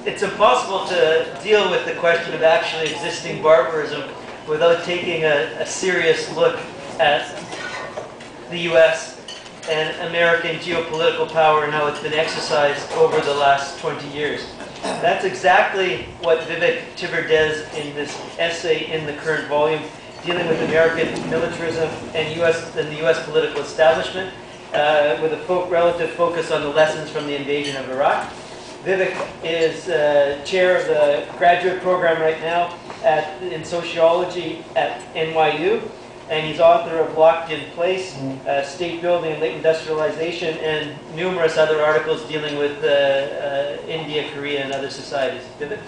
it's impossible to deal with the question of actually existing barbarism without taking a serious look at the US and American geopolitical power and how it's been exercised over the last 20 years. That's exactly what Vivek Chibber does in this essay in the current volume, dealing with American militarism and the US political establishment, with a relative focus on the lessons from the invasion of Iraq. Vivek is chair of the graduate program right now in sociology at NYU, and he's author of Locked in Place, State Building and Late Industrialization, and numerous other articles dealing with India, Korea, and other societies. Vivek?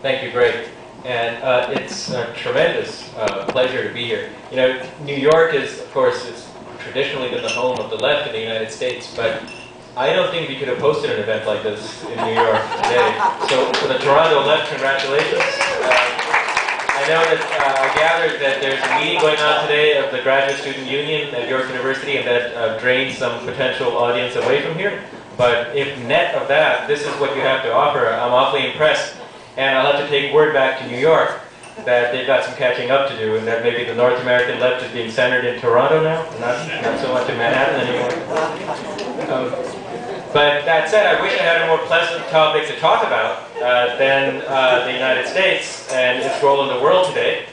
Thank you, Greg. And it's a tremendous pleasure to be here. You know, New York is, of course, it's traditionally been the home of the left in the United States, but I don't think we could have hosted an event like this in New York today. So for the Toronto left, congratulations. I know that I gathered that there's a meeting going on today of the Graduate Student Union at York University, and that drains some potential audience away from here. But if net of that, this is what you have to offer, I'm awfully impressed. And I'll have to take word back to New York that they've got some catching up to do, and that maybe the North American left is being centered in Toronto now, not so much in Manhattan anymore. But that said, I wish I had a more pleasant topic to talk about than the United States and its role in the world today.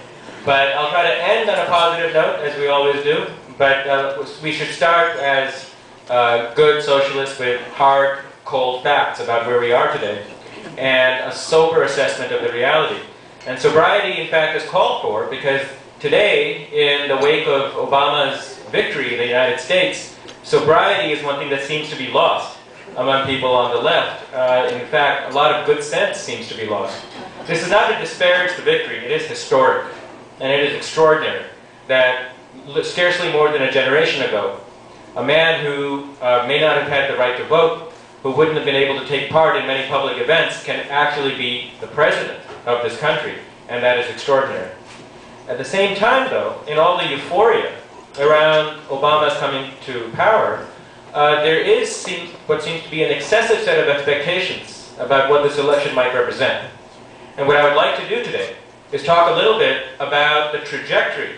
But I'll try to end on a positive note, as we always do. But we should start as good socialists with hard, cold facts about where we are today, and a sober assessment of the reality. And sobriety, in fact, is called for because today, in the wake of Obama's victory in the United States, sobriety is one thing that seems to be lost among people on the left. In fact, a lot of good sense seems to be lost. This is not to disparage the victory, it is historic, and it is extraordinary that scarcely more than a generation ago, a man who may not have had the right to vote, who wouldn't have been able to take part in many public events, can actually be the president of this country, and that is extraordinary. At the same time, though, in all the euphoria around Obama's coming to power, there is what seems to be an excessive set of expectations about what this election might represent. And what I would like to do today is talk a little bit about the trajectory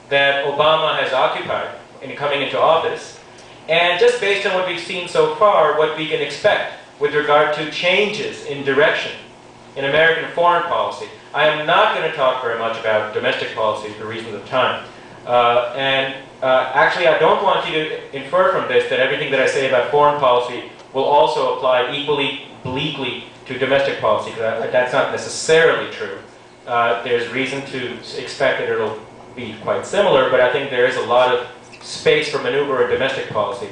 that Obama has occupied in coming into office, and just based on what we've seen so far, what we can expect with regard to changes in direction in American foreign policy. I am not going to talk very much about domestic policy for reasons of time. Actually, I don't want you to infer from this that everything that I say about foreign policy will also apply equally bleakly to domestic policy, because that's not necessarily true. There's reason to expect that it'll be quite similar, but I think there is a lot of space for maneuver in domestic policy.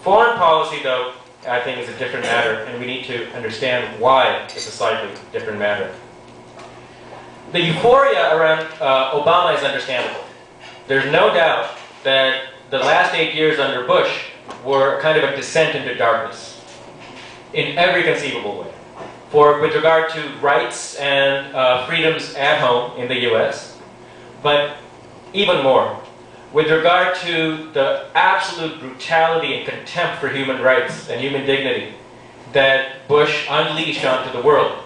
Foreign policy, though, I think is a different matter, and we need to understand why it's a slightly different matter. The euphoria around Obama is understandable. There's no doubt that the last 8 years under Bush were kind of a descent into darkness in every conceivable way. With regard to rights and freedoms at home in the US, but even more, with regard to the absolute brutality and contempt for human rights and human dignity that Bush unleashed onto the world.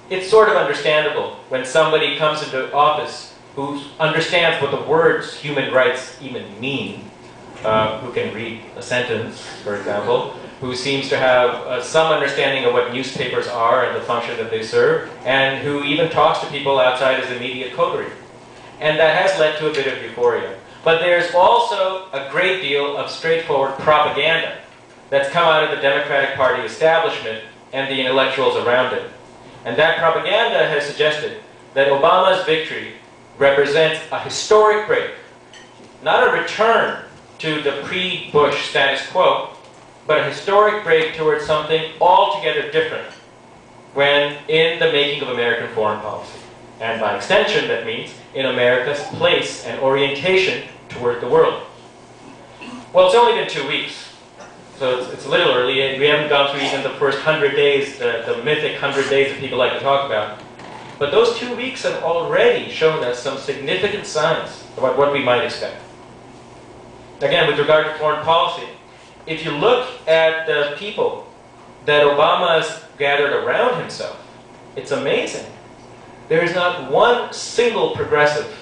It's sort of understandable when somebody comes into office who understands what the words human rights even mean, who can read a sentence, for example, who seems to have some understanding of what newspapers are and the function that they serve, and who even talks to people outside his immediate coterie. And that has led to a bit of euphoria. But there's also a great deal of straightforward propaganda that's come out of the Democratic Party establishment and the intellectuals around it. And that propaganda has suggested that Obama's victory represents a historic break, not a return to the pre-Bush status quo, but a historic break towards something altogether different when in the making of American foreign policy. And by extension, that means in America's place and orientation toward the world. Well, it's only been 2 weeks, so it's a little early. We haven't gone through even the first 100 days, the mythic 100 days that people like to talk about. But those 2 weeks have already shown us some significant signs about what we might expect. Again, with regard to foreign policy, if you look at the people that Obama has gathered around himself, it's amazing. There is not one single progressive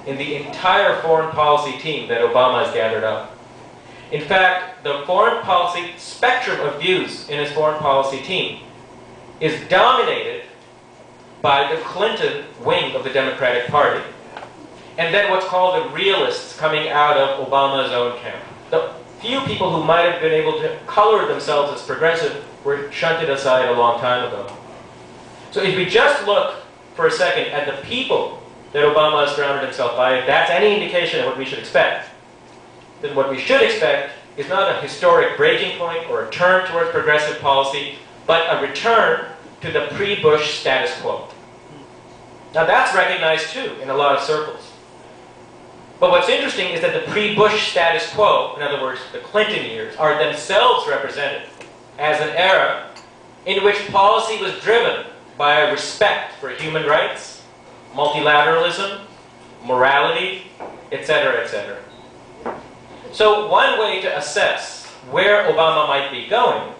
in the entire foreign policy team that Obama has gathered up. In fact, the foreign policy spectrum of views in his foreign policy team is dominated by the Clinton wing of the Democratic Party, and then what's called the realists coming out of Obama's own camp. The few people who might have been able to color themselves as progressive were shunted aside a long time ago. So if we just look for a second at the people that Obama has surrounded himself by, if that's any indication of what we should expect, then what we should expect is not a historic breaking point or a turn towards progressive policy, but a return to the pre-Bush status quo. Now that's recognized too in a lot of circles. But what's interesting is that the pre-Bush status quo, in other words, the Clinton years, are themselves represented as an era in which policy was driven by a respect for human rights, multilateralism, morality, etc., etc. So one way to assess where Obama might be going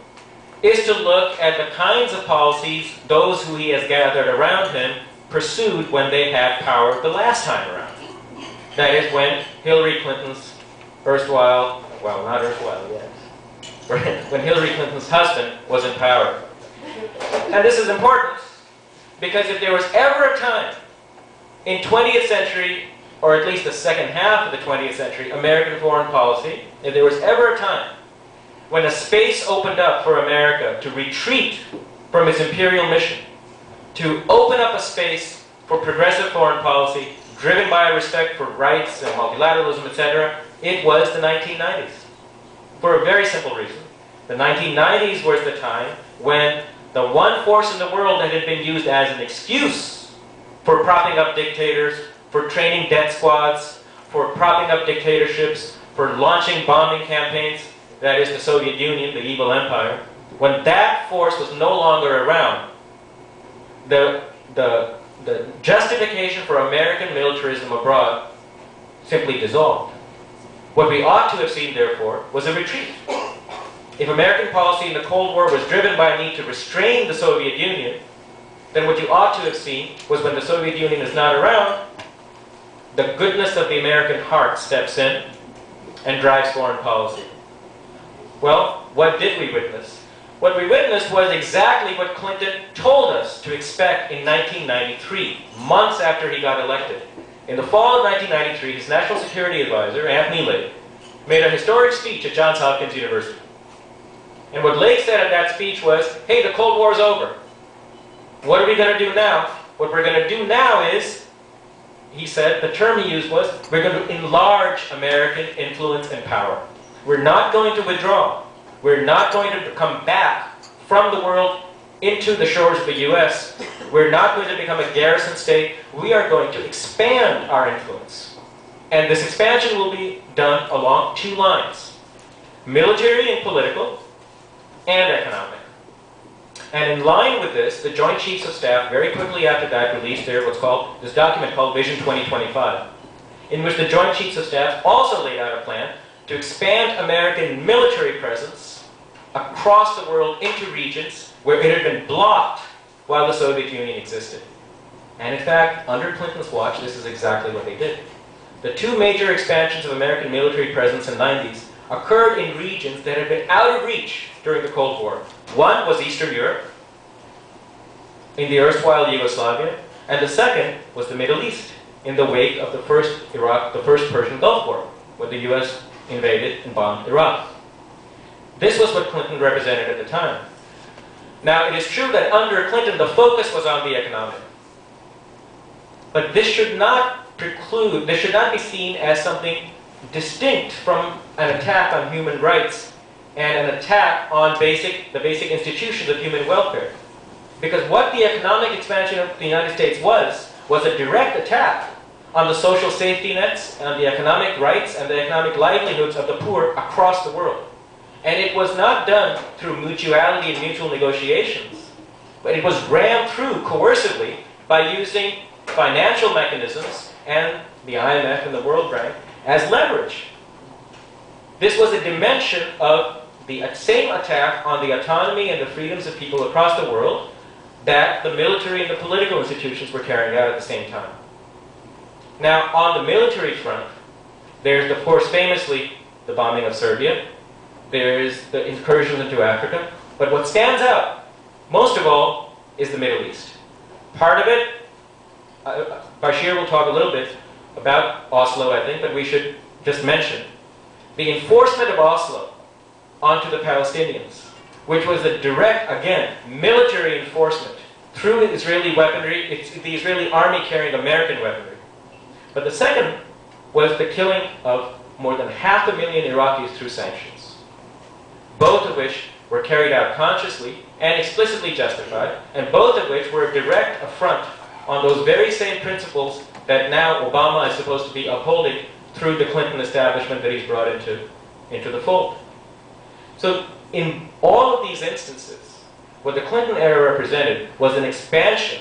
is to look at the kinds of policies those who he has gathered around him pursued when they had power the last time around. That is, when Hillary Clinton's erstwhile, well, not erstwhile yet, when Hillary Clinton's husband was in power. And this is important because if there was ever a time in 20th century, or at least the second half of the 20th century, American foreign policy, if there was ever a time when a space opened up for America to retreat from its imperial mission, to open up a space for progressive foreign policy driven by a respect for rights and multilateralism, etc., it was the 1990s. For a very simple reason. The 1990s was the time when the one force in the world that had been used as an excuse for propping up dictators, for training death squads, for propping up dictatorships, for launching bombing campaigns, that is the Soviet Union, the evil empire, when that force was no longer around, the justification for American militarism abroad simply dissolved. What we ought to have seen, therefore, was a retreat. If American policy in the Cold War was driven by a need to restrain the Soviet Union, then what you ought to have seen was when the Soviet Union is not around, the goodness of the American heart steps in and drives foreign policy. Well, what did we witness? What we witnessed was exactly what Clinton told us to expect in 1993, months after he got elected. In the fall of 1993, his National Security Advisor, Anthony Lake, made a historic speech at Johns Hopkins University. And what Lake said at that speech was, hey, the Cold War is over. What are we going to do now? What we're going to do now is, he said, the term he used was, we're going to enlarge American influence and power. We're not going to withdraw. We're not going to come back from the world into the shores of the US. We're not going to become a garrison state. We are going to expand our influence. And this expansion will be done along two lines: military and political, and economic. And in line with this, the Joint Chiefs of Staff very quickly after that released this document called Vision 2025, in which the Joint Chiefs of Staff also laid out a plan to expand American military presence across the world into regions where it had been blocked while the Soviet Union existed. And in fact, under Clinton's watch, this is exactly what they did. The two major expansions of American military presence in the 90s occurred in regions that had been out of reach during the Cold War. One was Eastern Europe, in the erstwhile Yugoslavia, and the second was the Middle East, in the wake of the first Persian Gulf War, when the US invaded and bombed Iraq. This was what Clinton represented at the time. Now, it is true that under Clinton, the focus was on the economic. But this should not be seen as something distinct from an attack on human rights and an attack on the basic institutions of human welfare. Because what the economic expansion of the United States was a direct attack on the social safety nets, and the economic rights and the economic livelihoods of the poor across the world. And it was not done through mutuality and mutual negotiations, but it was rammed through coercively by using financial mechanisms and the IMF and the World Bank as leverage. This was a dimension of the same attack on the autonomy and the freedoms of people across the world that the military and the political institutions were carrying out at the same time. Now, on the military front, there's, of course, famously, the bombing of Serbia. There's the incursions into Africa. But what stands out, most of all, is the Middle East. Part of it, Bashir will talk a little bit about Oslo, I think, but we should just mention the enforcement of Oslo onto the Palestinians, which was a direct, again, military enforcement through Israeli weaponry. It's the Israeli army carrying American weaponry. But the second was the killing of more than 500,000 Iraqis through sanctions, both of which were carried out consciously and explicitly justified, and both of which were a direct affront on those very same principles that now Obama is supposed to be upholding through the Clinton establishment that he's brought into the fold. So in all of these instances, what the Clinton era represented was an expansion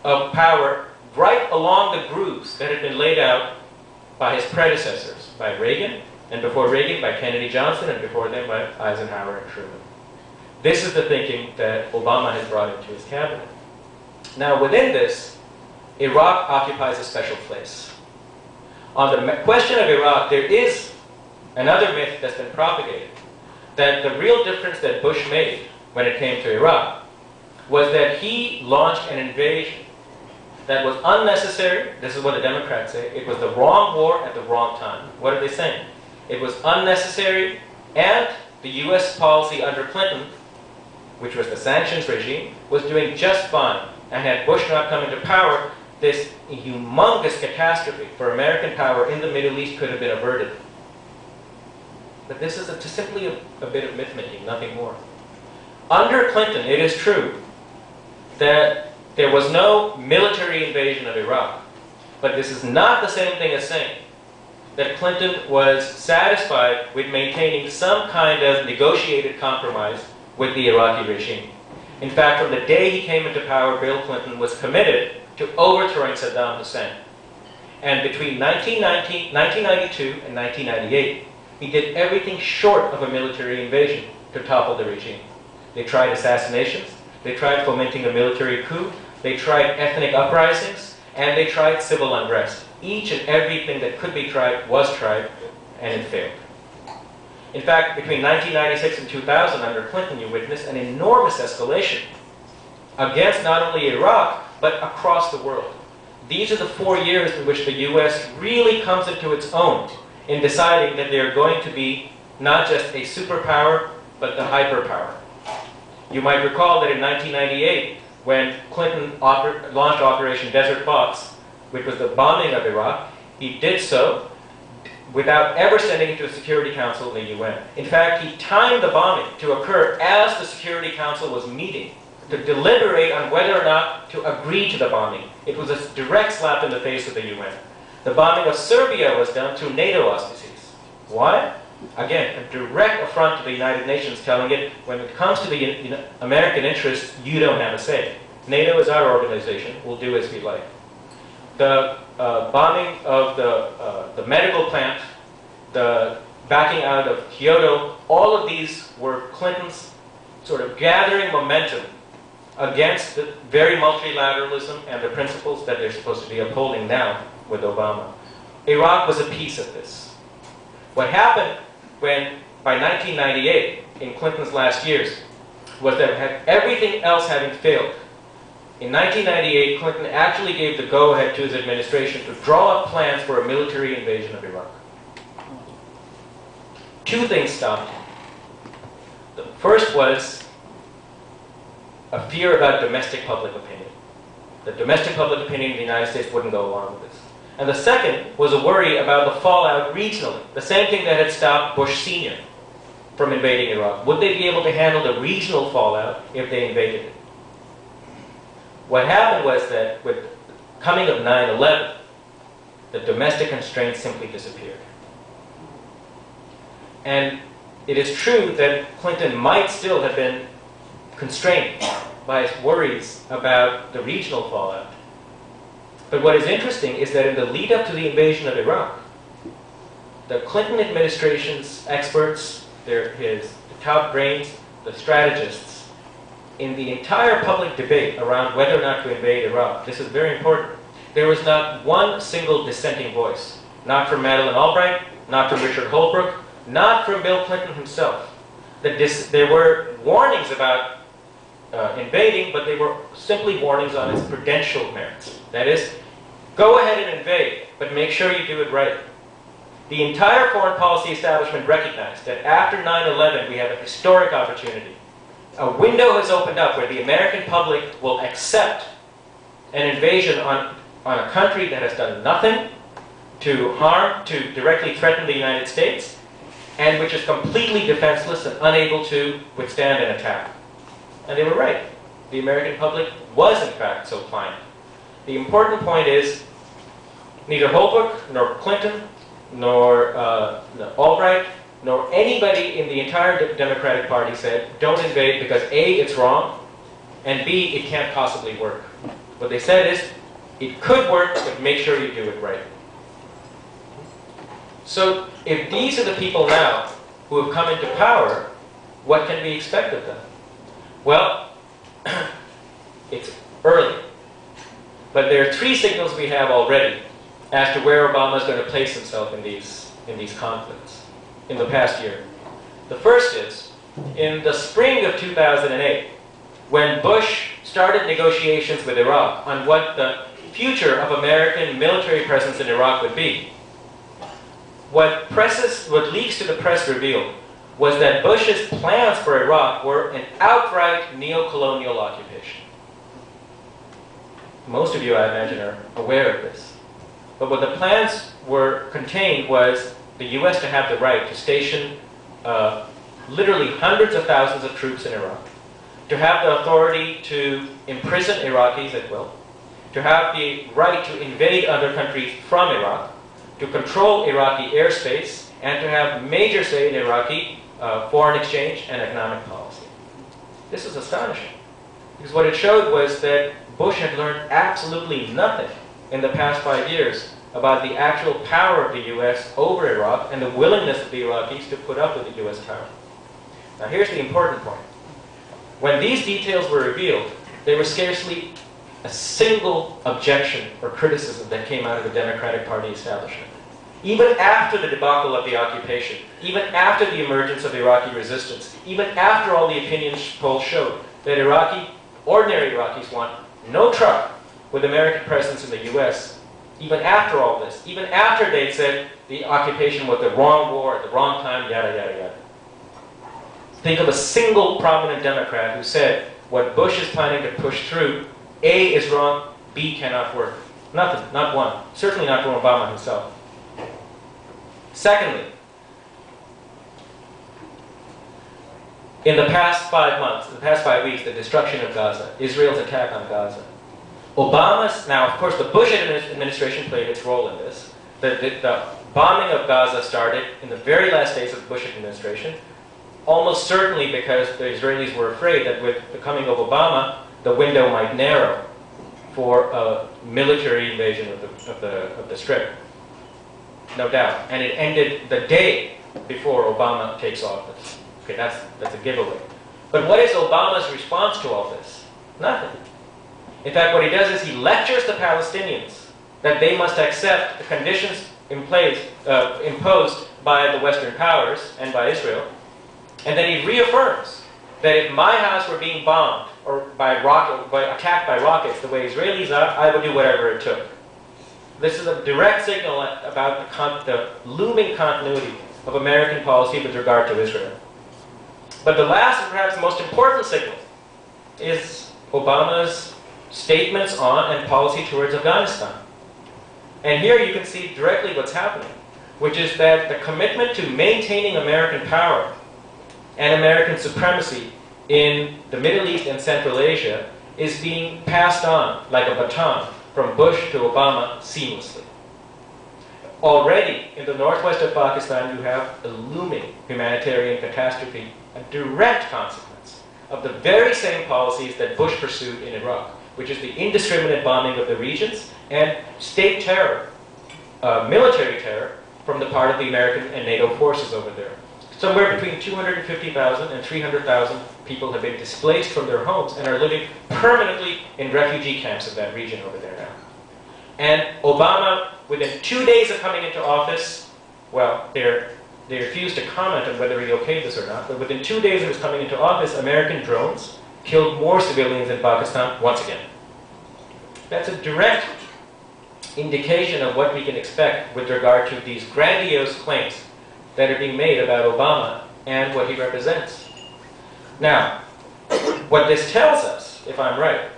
of power right along the grooves that had been laid out by his predecessors, by Reagan, and before Reagan by Kennedy Johnson, and before them by Eisenhower and Truman. This is the thinking that Obama has brought into his cabinet. Now within this, Iraq occupies a special place. On the question of Iraq, there is another myth that's been propagated, that the real difference that Bush made when it came to Iraq was that he launched an invasion that was unnecessary. This is what the Democrats say. It was the wrong war at the wrong time. What are they saying? It was unnecessary, and the US policy under Clinton, which was the sanctions regime, was doing just fine. And had Bush not come into power, this humongous catastrophe for American power in the Middle East could have been averted. But this is simply a bit of myth-making, nothing more. Under Clinton, it is true that there was no military invasion of Iraq. But this is not the same thing as saying that Clinton was satisfied with maintaining some kind of negotiated compromise with the Iraqi regime. In fact, from the day he came into power, Bill Clinton was committed to overthrowing Saddam Hussein. And between 1992 and 1998, he did everything short of a military invasion to topple the regime. They tried assassinations, they tried fomenting a military coup, they tried ethnic uprisings, and they tried civil unrest. Each and everything that could be tried was tried, and it failed. In fact, between 1996 and 2000, under Clinton, you witnessed an enormous escalation against not only Iraq, but across the world. These are the 4 years in which the US really comes into its own in deciding that they're going to be not just a superpower, but the hyperpower. You might recall that in 1998, when Clinton launched Operation Desert Fox, which was the bombing of Iraq, he did so without ever sending it to the Security Council in the UN. In fact, he timed the bombing to occur as the Security Council was meeting to deliberate on whether or not to agree to the bombing. It was a direct slap in the face of the UN. The bombing of Serbia was done through NATO auspices. Why? Again, a direct affront to the United Nations, telling it, when it comes to the American interests, you don't have a say. NATO is our organization. We'll do as we like. The bombing of the medical plant, the backing out of Kyoto, all of these were Clinton's sort of gathering momentum against the very multilateralism and the principles that they're supposed to be upholding now with Obama. Iraq was a piece of this. What happened when, by 1998, in Clinton's last years, was that everything else having failed, in 1998, Clinton actually gave the go-ahead to his administration to draw up plans for a military invasion of Iraq. Two things stopped him. The first was a fear about domestic public opinion. The domestic public opinion in the United States wouldn't go along with this. And the second was a worry about the fallout regionally. The same thing that had stopped Bush Sr. from invading Iraq. Would they be able to handle the regional fallout if they invaded it? What happened was that with coming of 9/11, the domestic constraints simply disappeared. And it is true that Clinton might still have been constrained by his worries about the regional fallout. But what is interesting is that in the lead up to the invasion of Iraq, the Clinton administration's experts, they're the top brains, the strategists, in the entire public debate around whether or not to invade Iraq, this is very important, there was not one single dissenting voice. Not from Madeleine Albright, not from Richard Holbrooke, not from Bill Clinton himself. There were warnings about invading, but they were simply warnings on its prudential merits. That is, go ahead and invade, but make sure you do it right. The entire foreign policy establishment recognized that after 9/11 we have a historic opportunity. A window has opened up where the American public will accept an invasion on a country that has done nothing to harm, to directly threaten the United States, and which is completely defenseless and unable to withstand an attack. And they were right. The American public was in fact so pliant. The important point is neither Holbrooke nor Clinton nor Albright nor anybody in the entire Democratic Party said, don't invade because A, it's wrong, and B, it can't possibly work. What they said is, it could work, but make sure you do it right. So if these are the people now who have come into power, what can we expect of them? Well, it's early. But there are three signals we have already as to where Obama is going to place himself in these conflicts in the past year. The first is, in the spring of 2008, when Bush started negotiations with Iraq on what the future of American military presence in Iraq would be, what leaks to the press revealed was that Bush's plans for Iraq were an outright neo-colonial occupation. Most of you, I imagine, are aware of this. But what the plans contained was the US to have the right to station literally hundreds of thousands of troops in Iraq, to have the authority to imprison Iraqis at will, to have the right to invade other countries from Iraq, to control Iraqi airspace, and to have major say in Iraqi foreign exchange and economic policy. This is astonishing, because what it showed was that Bush had learned absolutely nothing in the past 5 years about the actual power of the US over Iraq and the willingness of the Iraqis to put up with the US power. Now here's the important point. When these details were revealed, there was scarcely a single objection or criticism that came out of the Democratic Party establishment. Even after the debacle of the occupation, even after the emergence of Iraqi resistance, even after all the opinion polls showed that ordinary Iraqis want no trouble with American presence in the US, even after all this, even after they'd said the occupation was the wrong war at the wrong time, yada, yada, yada. Think of a single prominent Democrat who said what Bush is planning to push through, A, is wrong, B, cannot work. Nothing, not one. Certainly not from Obama himself. Secondly, in the past 5 months, the past 5 weeks, the destruction of Gaza, Israel's attack on Gaza, now, of course, the Bush administration played its role in this. The bombing of Gaza started in the very last days of the Bush administration, almost certainly because the Israelis were afraid that with the coming of Obama, the window might narrow for a military invasion of the Strip. No doubt. And it ended the day before Obama takes office. Okay, that's a giveaway. But what is Obama's response to all this? Nothing. In fact, what he does is he lectures the Palestinians that they must accept the conditions imposed by the Western powers and by Israel. And then he reaffirms that if my house were being bombed or attacked by rockets the way Israelis are, I would do whatever it took. This is a direct signal about the looming continuity of American policy with regard to Israel. But the last and perhaps most important signal is Obama's statements on and policy towards Afghanistan. And here you can see directly what's happening, which is that the commitment to maintaining American power and American supremacy in the Middle East and Central Asia is being passed on like a baton from Bush to Obama seamlessly. Already in the northwest of Pakistan you have a looming humanitarian catastrophe, a direct consequence of the very same policies that Bush pursued in Iraq, which is the indiscriminate bombing of the regions and state terror, military terror, from the part of the American and NATO forces over there. Somewhere between 250,000 and 300,000 people have been displaced from their homes and are living permanently in refugee camps in that region over there now. And Obama, within 2 days of coming into office, well, they refused to comment on whether he okayed this or not, but within 2 days of his coming into office, American drones killed more civilians in Pakistan once again. That's a direct indication of what we can expect with regard to these grandiose claims that are being made about Obama and what he represents. Now, what this tells us, if I'm right,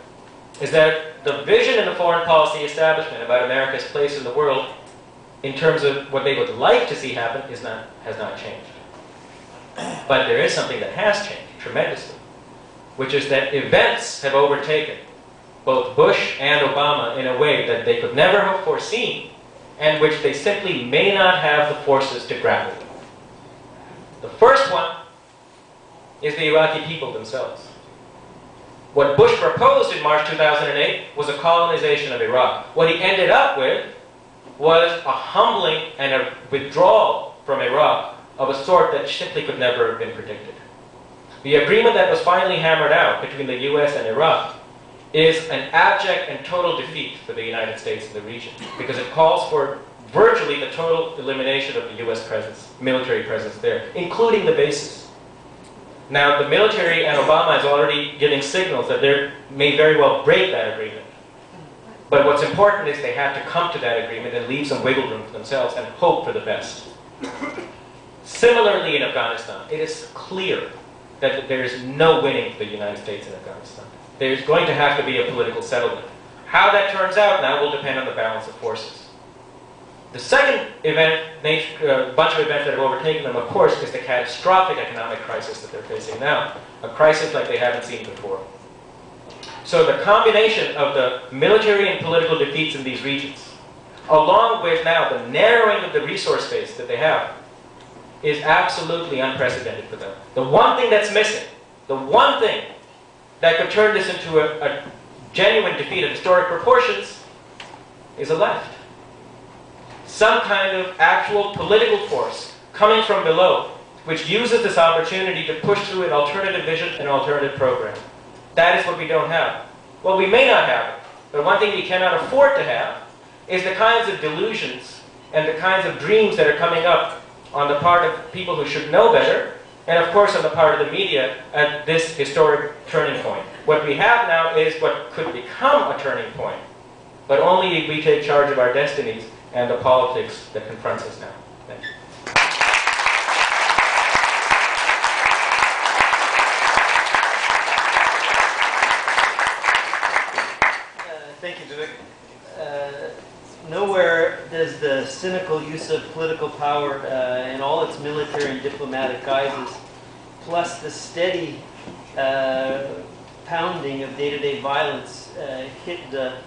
is that the vision in the foreign policy establishment about America's place in the world in terms of what they would like to see happen has not changed. But there is something that has changed tremendously, which is that events have overtaken both Bush and Obama in a way that they could never have foreseen and which they simply may not have the forces to grapple with. The first one is the Iraqi people themselves. What Bush proposed in March 2008 was a colonization of Iraq. What he ended up with was a humbling and a withdrawal from Iraq of a sort that simply could never have been predicted. The agreement that was finally hammered out between the US and Iraq is an abject and total defeat for the United States in the region, because it calls for virtually the total elimination of the US presence, military presence there, including the bases. Now, the military and Obama is already giving signals that they may very well break that agreement. But what's important is they have to come to that agreement and leave some wiggle room for themselves and hope for the best. Similarly in Afghanistan, it is clear that there is no winning for the United States in Afghanistan. There's going to have to be a political settlement. How that turns out now will depend on the balance of forces. The second event, bunch of events that have overtaken them, of course, is the catastrophic economic crisis that they're facing now. A crisis like they haven't seen before. So the combination of the military and political defeats in these regions, along with now the narrowing of the resource base that they have, is absolutely unprecedented for them. The one thing that's missing, the one thing that could turn this into a genuine defeat of historic proportions, is a left. Some kind of actual political force coming from below, which uses this opportunity to push through an alternative vision and alternative program. That is what we don't have. Well, we may not have it, but one thing we cannot afford to have is the kinds of delusions and the kinds of dreams that are coming up on the part of people who should know better, and of course on the part of the media at this historic turning point. What we have now is what could become a turning point, but only if we take charge of our destinies and the politics that confronts us now. Thank you. Thank you, Vivek. Nowhere does the cynical use of political power in all its military and diplomatic guises, plus the steady pounding of day-to-day violence, hit the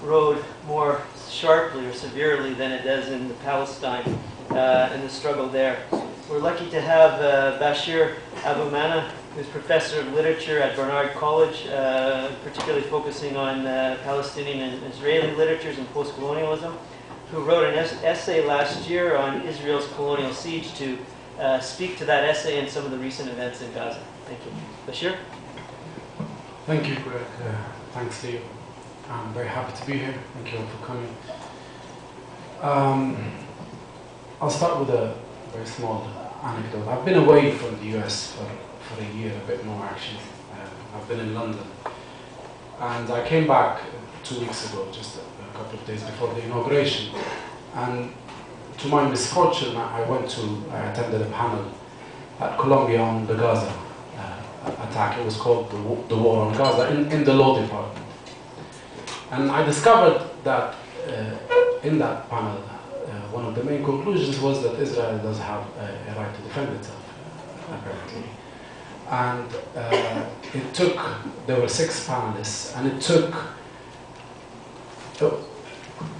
road more sharply or severely than it does in Palestine and the struggle there. We're lucky to have Bashir Abu-Manneh, who's professor of literature at Barnard College, particularly focusing on Palestinian and Israeli literatures and post-colonialism, who wrote an essay last year on Israel's colonial siege to speak to that essay and some of the recent events in Gaza. Thank you. Bashir? Thank you, Greg. Thanks to you. I'm very happy to be here. Thank you all for coming. I'll start with a very small anecdote. I've been away from the US for a year, a bit more actually. I've been in London. And I came back 2 weeks ago, just a couple of days before the inauguration. And to my misfortune, I attended a panel at Columbia on the Gaza attack. It was called the War on Gaza in the Law Department. And I discovered that in that panel, one of the main conclusions was that Israel does have a right to defend itself, apparently. And there were 6 panelists, and it took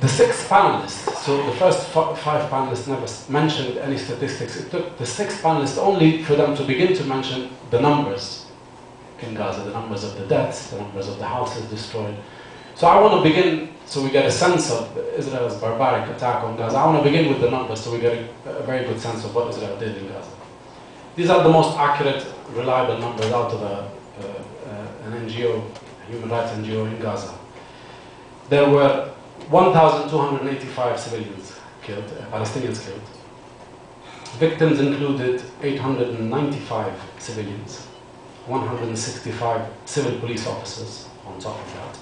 the 6 panelists, so the first 5 panelists never mentioned any statistics. It took the 6 panelists only for them to begin to mention the numbers in Gaza, the numbers of the deaths, the numbers of the houses destroyed. So I want to begin, so we get a sense of Israel's barbaric attack on Gaza. I want to begin with the numbers so we get a very good sense of what Israel did in Gaza. These are the most accurate, reliable numbers out of an NGO, a human rights NGO in Gaza. There were 1,285 civilians killed, Palestinians killed. Victims included 895 civilians, 165 civil police officers on top of that,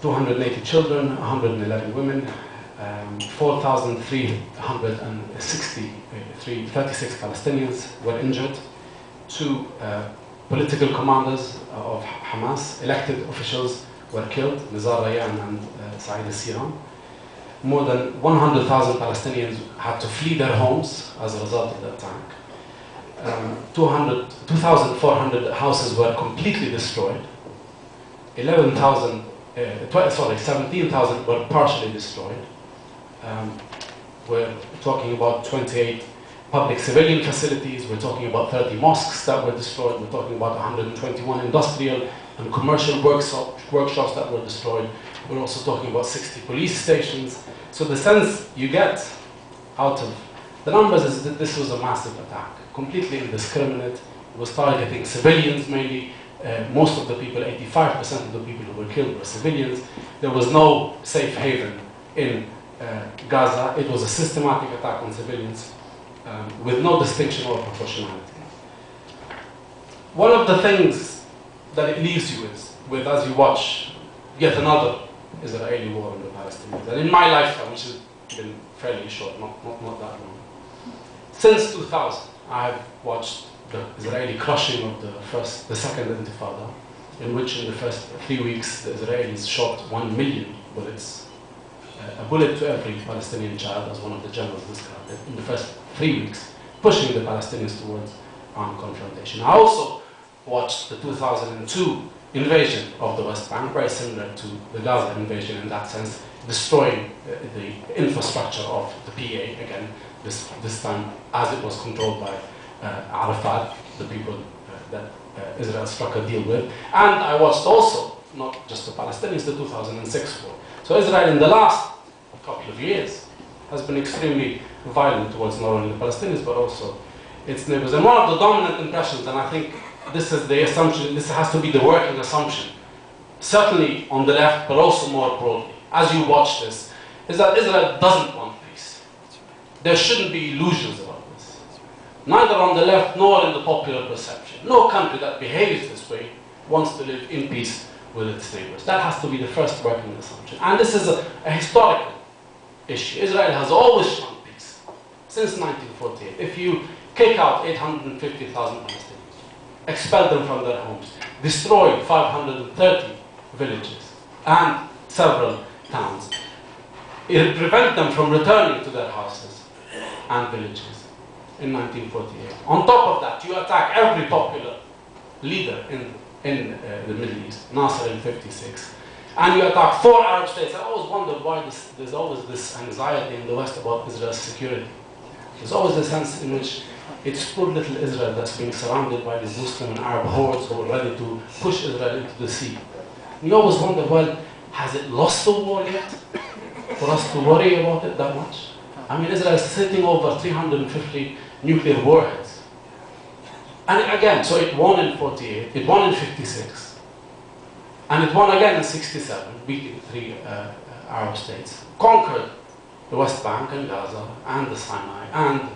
280 children, 111 women, 4,336 Palestinians were injured. 2 political commanders of Hamas, elected officials, were killed, Nizar Rayyan and Saeed al-Siram. More than 100,000 Palestinians had to flee their homes as a result of the attack. 2,400 houses were completely destroyed. 17,000 were partially destroyed. We're talking about 28 public civilian facilities. We're talking about 30 mosques that were destroyed. We're talking about 121 industrial and commercial workshops that were destroyed. We're also talking about 60 police stations. So the sense you get out of the numbers is that this was a massive attack, completely indiscriminate. It was targeting civilians mainly. Most of the people, 85% of the people who were killed were civilians. There was no safe haven in Gaza. It was a systematic attack on civilians with no distinction or proportionality. One of the things that it leaves you with as you watch yet another Israeli war on the Palestinians, and in my lifetime, which has been fairly short, not that long, since 2000, I have watched the Israeli crushing of the second Intifada, in which in the first 3 weeks the Israelis shot 1 million bullets, a bullet to every Palestinian child, as one of the generals described it, in the first 3 weeks, pushing the Palestinians towards armed confrontation. I also watched the 2002 invasion of the West Bank, very similar to the Gaza invasion in that sense, destroying the infrastructure of the PA, again, this time as it was controlled by Arafat, the people that Israel struck a deal with. And I watched also, not just the Palestinians, the 2006 war. So Israel in the last couple of years has been extremely violent towards not only the Palestinians, but also its neighbors. And one of the dominant impressions, and I think this is the assumption, this has to be the working assumption, certainly on the left, but also more broadly, as you watch this, is that Israel doesn't want peace. There shouldn't be illusions about this. Neither on the left nor in the popular perception. No country that behaves this way wants to live in peace with its neighbors. That has to be the first working assumption. And this is a historical issue. Israel has always shown peace since 1948. If you kick out 850,000 Palestinians, expel them from their homes, destroy 530 villages and several towns, prevent them from returning to their houses and villages in 1948. On top of that, you attack every popular leader in the Middle East, Nasser in 56, and you attack 4 Arab states. I always wondered why there's always this anxiety in the West about Israel's security. There's always a sense in which it's poor little Israel that's being surrounded by these Muslim and Arab hordes who are ready to push Israel into the sea. We always wonder, well, has it lost the war yet? For us to worry about it that much? I mean, Israel is sitting over 350 nuclear warheads. And again, so it won in 48, it won in 56, and it won again in 67, beating 3 Arab states, conquered the West Bank and Gaza and the Sinai and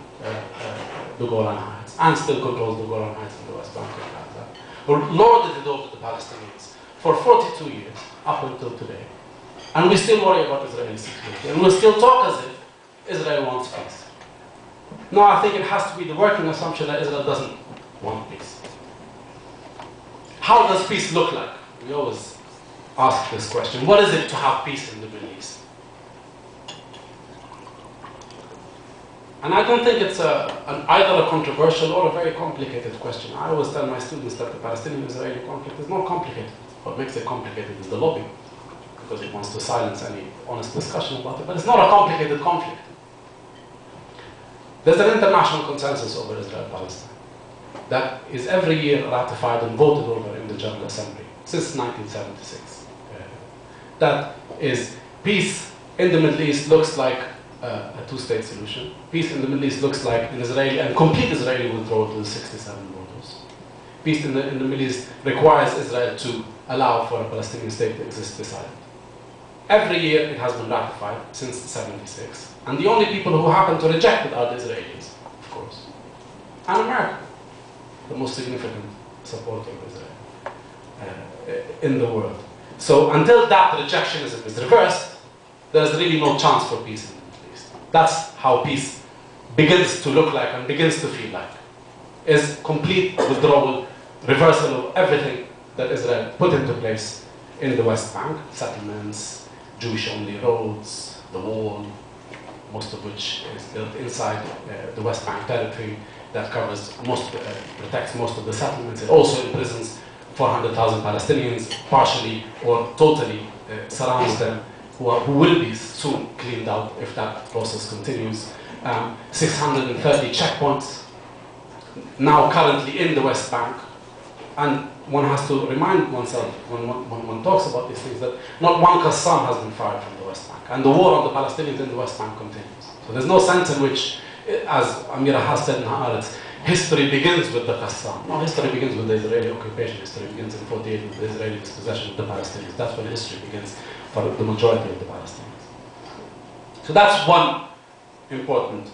the Golan Heights, and still controls the Golan Heights and the West Bank and Gaza, or lorded it over the Palestinians for 42 years, up until today. And we still worry about Israeli security, and we still talk as if Israel wants peace. No, I think it has to be the working assumption that Israel doesn't want peace. How does peace look like? We always ask this question. What is it to have peace in the Middle East? And I don't think it's either a controversial or a very complicated question. I always tell my students that the Palestinian-Israeli conflict is not complicated. What makes it complicated is the lobby, because it wants to silence any honest discussion about it. But it's not a complicated conflict. There's an international consensus over Israel-Palestine that is every year ratified and voted over in the General Assembly since 1976. That is, peace in the Middle East looks like a two-state solution. Peace in the Middle East looks like an Israeli and complete Israeli withdrawal to the 67 borders. Peace in the Middle East requires Israel to allow for a Palestinian state to exist beside it. Every year it has been ratified since '76, and the only people who happen to reject it are the Israelis, of course, and America, the most significant supporter of Israel in the world. So until that rejectionism is reversed, there's really no chance for peace in the Middle East. That's how peace begins to look like and begins to feel like, is complete withdrawal, reversal of everything that Israel put into place in the West Bank, settlements, Jewish-only roads, the wall, most of which is built inside the West Bank territory that covers protects most of the settlements. It also imprisons 400,000 Palestinians, partially or totally surrounds them, who will be soon cleaned out if that process continues. 630 checkpoints now currently in the West Bank. And one has to remind oneself when one talks about these things that not one Qassam has been fired from the West Bank. And the war on the Palestinians in the West Bank continues. So there's no sense in which, as Amira has said in Haaretz, history begins with the Qassam. No, history begins with the Israeli occupation. History begins in 48 with the Israeli dispossession of the Palestinians. That's when history begins for the majority of the Palestinians. So that's one important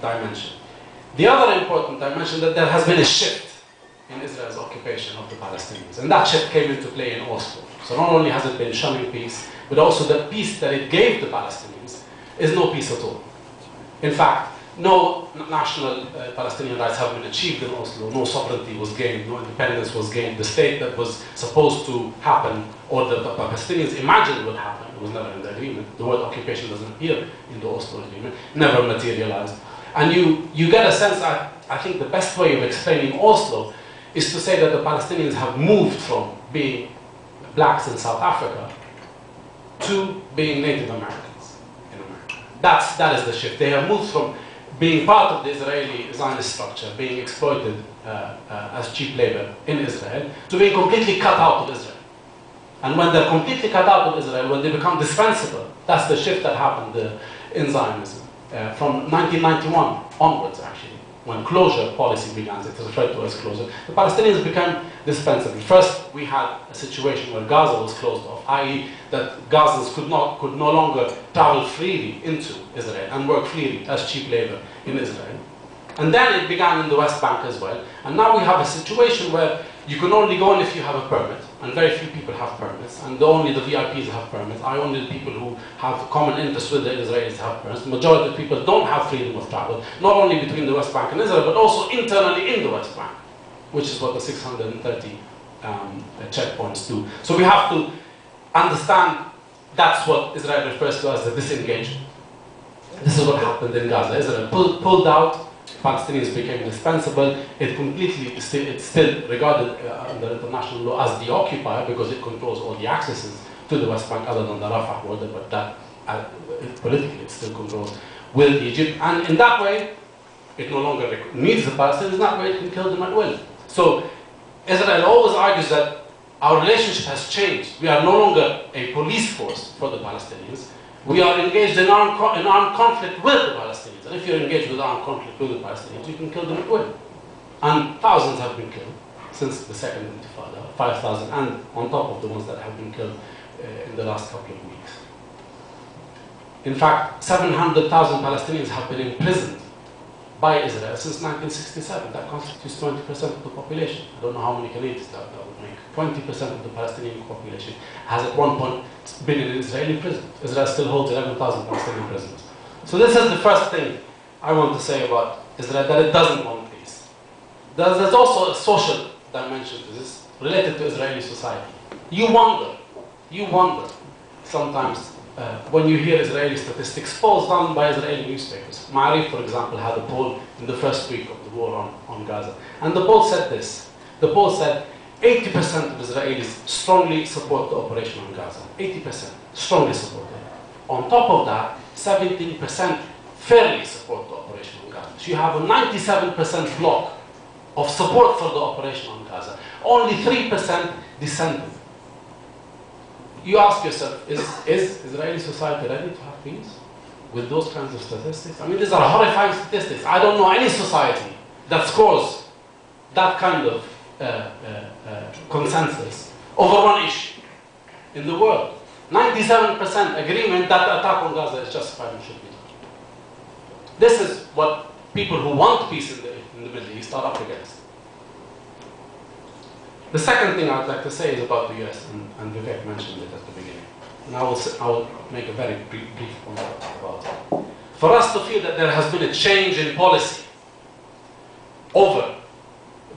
dimension. The other important dimension, that there has been a shift in Israel's occupation of the Palestinians. And that shift came into play in Oslo. So not only has it been shunning peace, but also the peace that it gave the Palestinians is no peace at all. In fact, no national Palestinian rights have been achieved in Oslo, no sovereignty was gained, no independence was gained. The state that was supposed to happen, or the Palestinians imagined would happen, it was never in the agreement. The word occupation doesn't appear in the Oslo agreement, never materialized. And you get a sense, I think the best way of explaining Oslo is to say that the Palestinians have moved from being blacks in South Africa to being Native Americans in America. That is the shift. They have moved from being part of the Israeli Zionist structure, being exploited as cheap labor in Israel, to being completely cut out of Israel. And when they're completely cut out of Israel, when they become dispensable, that's the shift that happened in Zionism. From 1991 onwards, actually, when closure policy began, it was referred to as closure, the Palestinians became dispensable. First, we had a situation where Gaza was closed off, i.e. that Gazans could no longer travel freely into Israel and work freely as cheap labor in Israel. And then it began in the West Bank as well. And now we have a situation where you can only go in if you have a permit, and very few people have permits, and only the VIPs have permits. Only the people who have common interests with the Israelis have permits. The majority of people don't have freedom of travel, not only between the West Bank and Israel, but also internally in the West Bank, which is what the 630 checkpoints do. So we have to understand that's what Israel refers to as the disengagement. This is what happened in Gaza. Israel pulled out. Palestinians became indispensable. It's still regarded under international law as the occupier because it controls all the accesses to the West Bank other than the Rafah border, but that politically it still controls with Egypt. And in that way, it no longer needs the Palestinians. In that way, it can kill them at will. So Israel always argues that our relationship has changed. We are no longer a police force for the Palestinians. We are engaged in armed conflict with the Palestinians. And if you're engaged with armed conflict with the Palestinians, you can kill them at will. And thousands have been killed since the Second Intifada, 5,000, and on top of the ones that have been killed in the last couple of weeks. In fact, 700,000 Palestinians have been imprisoned by Israel since 1967. That constitutes 20% of the population. I don't know how many Canadians that would make. 20% of the Palestinian population has at one point been in an Israeli prison. Israel still holds 11,000 Palestinian prisoners. So this is the first thing I want to say about Israel, that it doesn't want peace. There's also a social dimension to this related to Israeli society. You wonder sometimes when you hear Israeli statistics, polls done by Israeli newspapers. Ma'arif, for example, had a poll in the first week of the war on Gaza. And the poll said this. The poll said 80% of Israelis strongly support the operation on Gaza. 80% strongly support it. On top of that, 17% fairly support the operation on Gaza. So you have a 97% block of support for the operation on Gaza. Only 3% dissented. You ask yourself, is Israeli society ready to have peace? with those kinds of statistics? I mean, these are horrifying statistics. I don't know any society that scores that kind of consensus over one issue in the world. 97% agreement that the attack on Gaza is justified and should be done. This is what people who want peace in the Middle East are up against. The second thing I'd like to say is about the US, and Vivek mentioned it at the beginning. And I will make a very brief point about it. For us to feel that there has been a change in policy over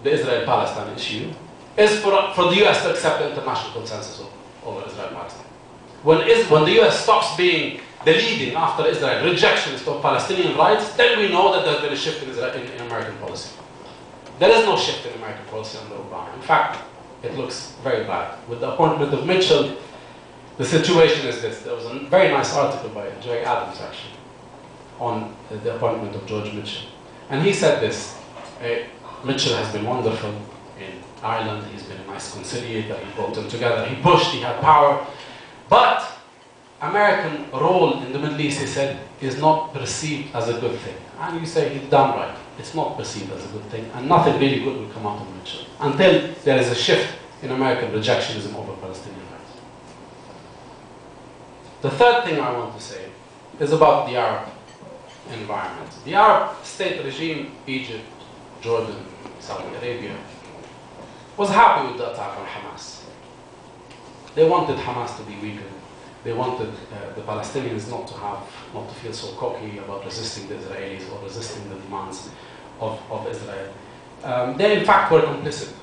the Israel-Palestine issue is for the US to accept the international consensus over Israel-Palestine. When the US stops being the leading after Israel rejectionist of Palestinian rights, then we know that there's been a shift in American policy. There is no shift in American policy under Obama. In fact, it looks very bad. With the appointment of Mitchell, the situation is this. There was a very nice article by Jay Adams, actually, on the appointment of George Mitchell. And he said this: Mitchell has been wonderful in Ireland. He's been a nice conciliator. He brought them together. He pushed. He had power. But American role in the Middle East, he said, is not perceived as a good thing. And you say he's damn right. It's not perceived as a good thing, and nothing really good will come out of Mitchell until there is a shift in American rejectionism over Palestinian rights. The third thing I want to say is about the Arab environment. The Arab state regime, Egypt, Jordan, Saudi Arabia, was happy with the attack on Hamas. They wanted Hamas to be weakened. They wanted the Palestinians not to feel so cocky about resisting the Israelis or resisting the demands of Israel. They in fact were complicit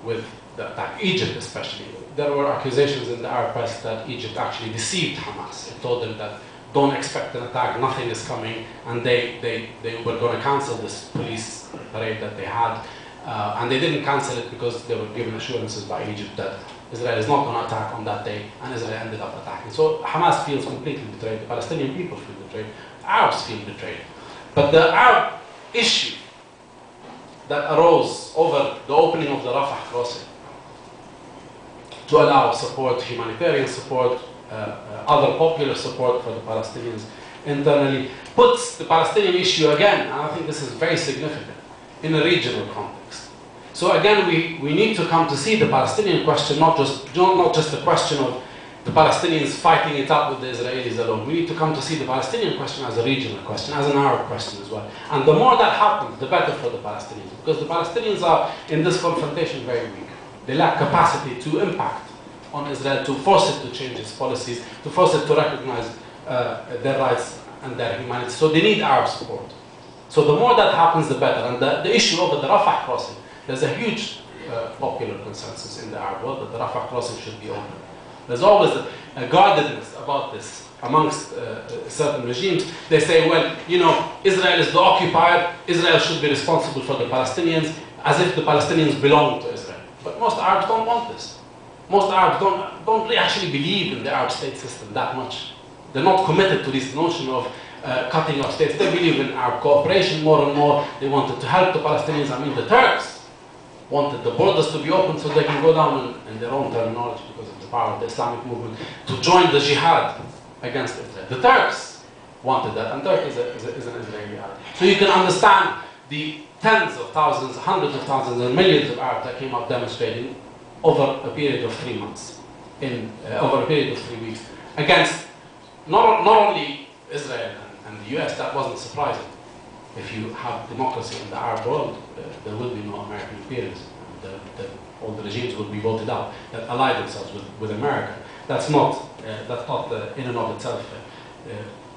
with the attack, Egypt especially. There were accusations in the Arab press that Egypt actually deceived Hamas. It told them that don't expect an attack, nothing is coming, and they were going to cancel this police parade that they had. And they didn't cancel it because they were given assurances by Egypt that Israel is not going to attack on that day, and Israel ended up attacking. So Hamas feels completely betrayed, the Palestinian people feel betrayed, the Arabs feel betrayed. But the Arab issue that arose over the opening of the Rafah crossing to allow support, humanitarian support, other popular support for the Palestinians internally, puts the Palestinian issue again, and I think this is very significant, in a regional context. So again, we need to come to see the Palestinian question not just a question of the Palestinians fighting it out with the Israelis alone. We need to come to see the Palestinian question as a regional question, as an Arab question as well. And the more that happens, the better for the Palestinians, because the Palestinians are in this confrontation very weak. They lack capacity to impact on Israel, to force it to change its policies, to force it to recognize their rights and their humanity. So they need Arab support. So the more that happens, the better. And the issue over the Rafah crossing, there's a huge popular consensus in the Arab world that the Rafah crossing should be open. There's always a guardedness about this amongst certain regimes. They say, well, you know, Israel is the occupier, Israel should be responsible for the Palestinians, as if the Palestinians belong to Israel. But most Arabs don't want this. Most Arabs don't really actually believe in the Arab state system that much. They're not committed to this notion of cutting off states. They believe in Arab cooperation more and more. They wanted to help the Palestinians. I mean, the Turks wanted the borders to be open so they can go down in their own terminology because of the power of the Islamic movement to join the jihad against Israel. The Turks wanted that, and Turkey is an Israeli Arab. So you can understand the tens of thousands, hundreds of thousands, and millions of Arabs that came out demonstrating over a period of 3 months, over a period of 3 weeks, against not only Israel and the US. That wasn't surprising. If you have democracy in the Arab world, there will be no American imperialism. All the regimes will be voted out that ally themselves with America. That's not in and of itself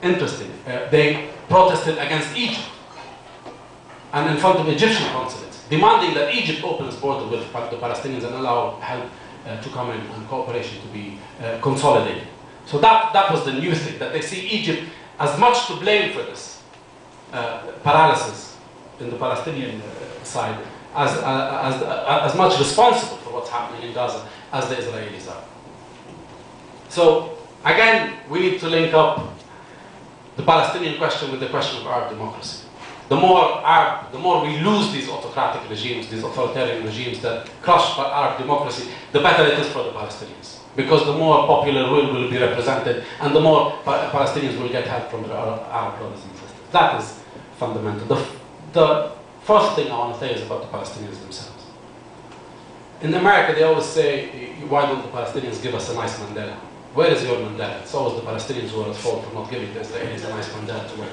interesting. They protested against Egypt and in front of Egyptian consulates, demanding that Egypt open its border with the Palestinians and allow help to come in and cooperation to be consolidated. So that was the new thing, that they see Egypt as much to blame for this paralysis in the Palestinian side as much responsible for what's happening in Gaza as the Israelis are. So again, we need to link up the Palestinian question with the question of Arab democracy. the more we lose these autocratic regimes, these authoritarian regimes that crush Arab democracy, the better it is for the Palestinians. Because the more popular will be represented, and the more Palestinians will get help from their Arab brothers and sisters. That is fundamental. The first thing I want to say is about the Palestinians themselves. In America, they always say, why don't the Palestinians give us a nice Mandela? Where is your Mandela? It's always the Palestinians who are at fault for not giving the Israelis a nice Mandela to wear.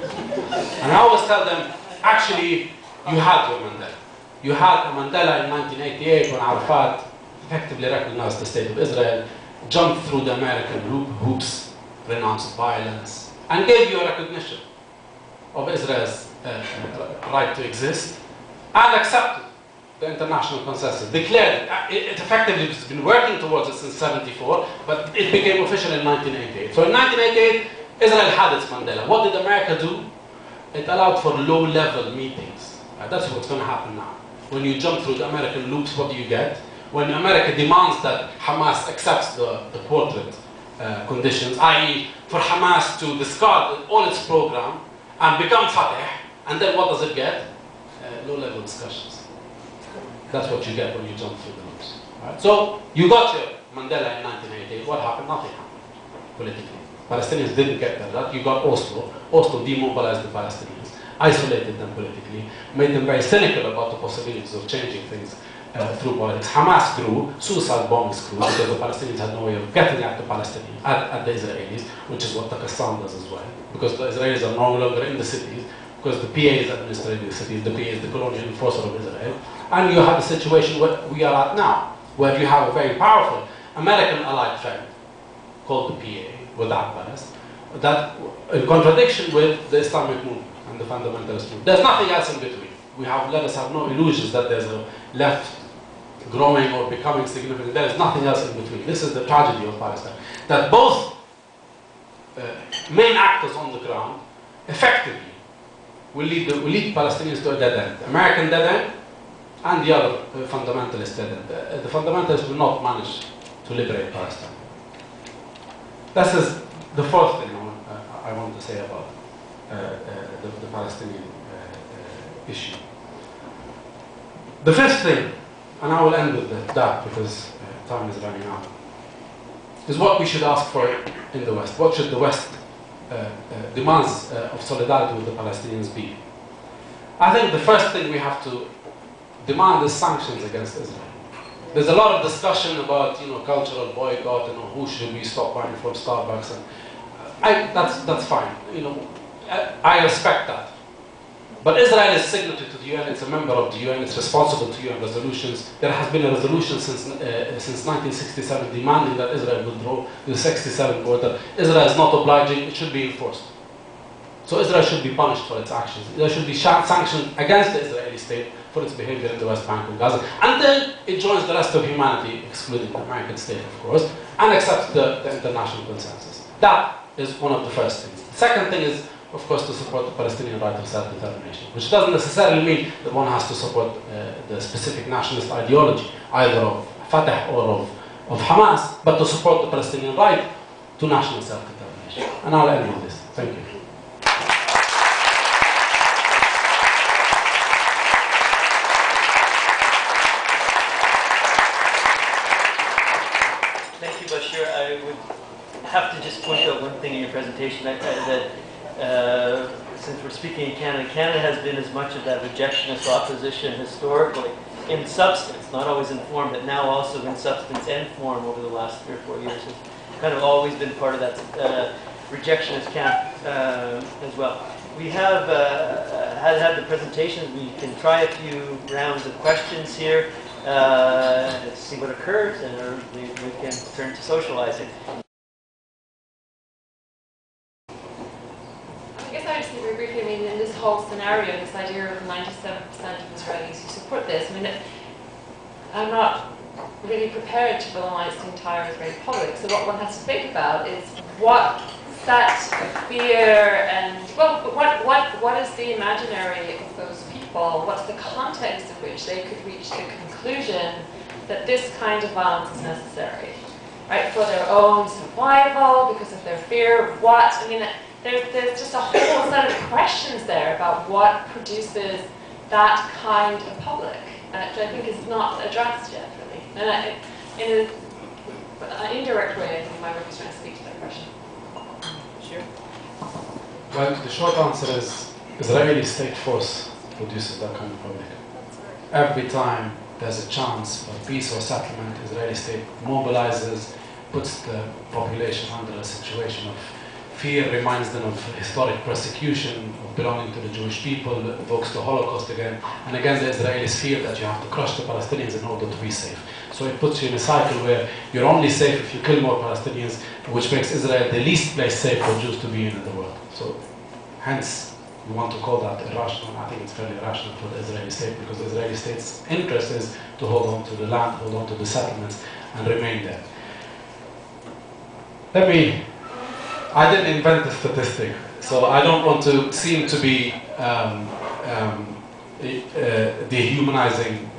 And I always tell them, actually, you had your Mandela. You had a Mandela in 1988 when Arafat effectively recognized the state of Israel, jumped through the American hoops, renounced violence, and gave you a recognition of Israel's right to exist, and accepted the international consensus. Declared it effectively has been working towards it since '74, but it became official in 1988. So in 1988, Israel had its Mandela. What did America do? It allowed for low-level meetings. That's what's going to happen now. When you jump through the American loops, what do you get? When America demands that Hamas accepts the quartet conditions, i.e. for Hamas to discard all its program and become Fatah, and then what does it get? Low-level discussions. That's what you get when you jump through the loops. Right? So you got your Mandela in 1988. What happened? Nothing happened politically. Palestinians didn't get that. You got Oslo. Oslo demobilized the Palestinians, isolated them politically, made them very cynical about the possibilities of changing things through politics. Hamas grew, suicide bombings grew, because the Palestinians had no way of getting at the Palestinians, at the Israelis, which is what Pakistan does as well. Because the Israelis are no longer in the cities, because the PA is administrating the cities, the PA is the colonial enforcer of Israel. And you have a situation where we are at now, where you have a very powerful American allied friend called the PA, with Abbas, that in contradiction with the Islamic movement and the fundamentalist movement. There's nothing else in between. Let us have no illusions that there's a left growing or becoming significant. There is nothing else in between. This is the tragedy of Palestine. That both main actors on the ground effectively will lead Palestinians to a dead end. American dead end, and the other fundamentalist dead end. The fundamentalists will not manage to liberate Palestine. This is the first thing I want to say about the Palestinian issue. The fifth thing, and I will end with that because time is running out, is what we should ask for in the West. What should the West demands of solidarity with the Palestinians be? I think the first thing we have to demand is sanctions against Israel. There's a lot of discussion about, cultural boycott and who should we stop buying from Starbucks, and that's fine. I respect that. But Israel is signatory to the UN. It's a member of the UN. It's responsible to UN resolutions. There has been a resolution since 1967 demanding that Israel withdraw the 67 border. Israel is not obliging. It should be enforced. So Israel should be punished for its actions. There should be sanctions against the Israeli state for its behavior in the West Bank and Gaza, until it joins the rest of humanity, excluding the American state, of course, and accepts the international consensus. That is one of the first things. The second thing is, of course, to support the Palestinian right of self-determination, which doesn't necessarily mean that one has to support the specific nationalist ideology, either of Fatah or of Hamas, but to support the Palestinian right to national self-determination. And I'll end with this. Thank you. Thank you, Bashir. I would have to just point out one thing in your presentation, that since we're speaking in Canada, Canada has been as much of that rejectionist opposition historically, in substance, not always in form, but now also in substance and form over the last 3 or 4 years. It's kind of always been part of that rejectionist camp as well. We have had the presentations. We can try a few rounds of questions here. See what occurs, and we can turn to socializing. I guess I just say very briefly, in this whole scenario, this idea of 97% of Israelis who support this, I'm not really prepared to villainize the entire Israeli public. So what one has to think about is what that fear and, what is the imaginary of those people? What's the context in which they could reach the conclusion that this kind of violence is necessary, right? For their own survival, because of their fear, there's just a whole set of questions there about what produces that kind of public, which I think is not addressed yet, really. And in an indirect way, I think my work is trying to speak to that question. Sure. Well, the short answer is Israeli state force produces that kind of public. Every time there's a chance for peace or settlement, Israeli state mobilizes, puts the population under a situation of fear, reminds them of historic persecution, of belonging to the Jewish people, evokes the Holocaust again, and again the Israelis fear that you have to crush the Palestinians in order to be safe. So it puts you in a cycle where you're only safe if you kill more Palestinians, which makes Israel the least place safe for Jews to be in the world. So hence, we want to call that irrational. I think it's fairly rational for the Israeli state, because the Israeli state's interest is to hold on to the land, hold on to the settlements, and remain there. I didn't invent the statistic, so I don't want to seem to be dehumanizing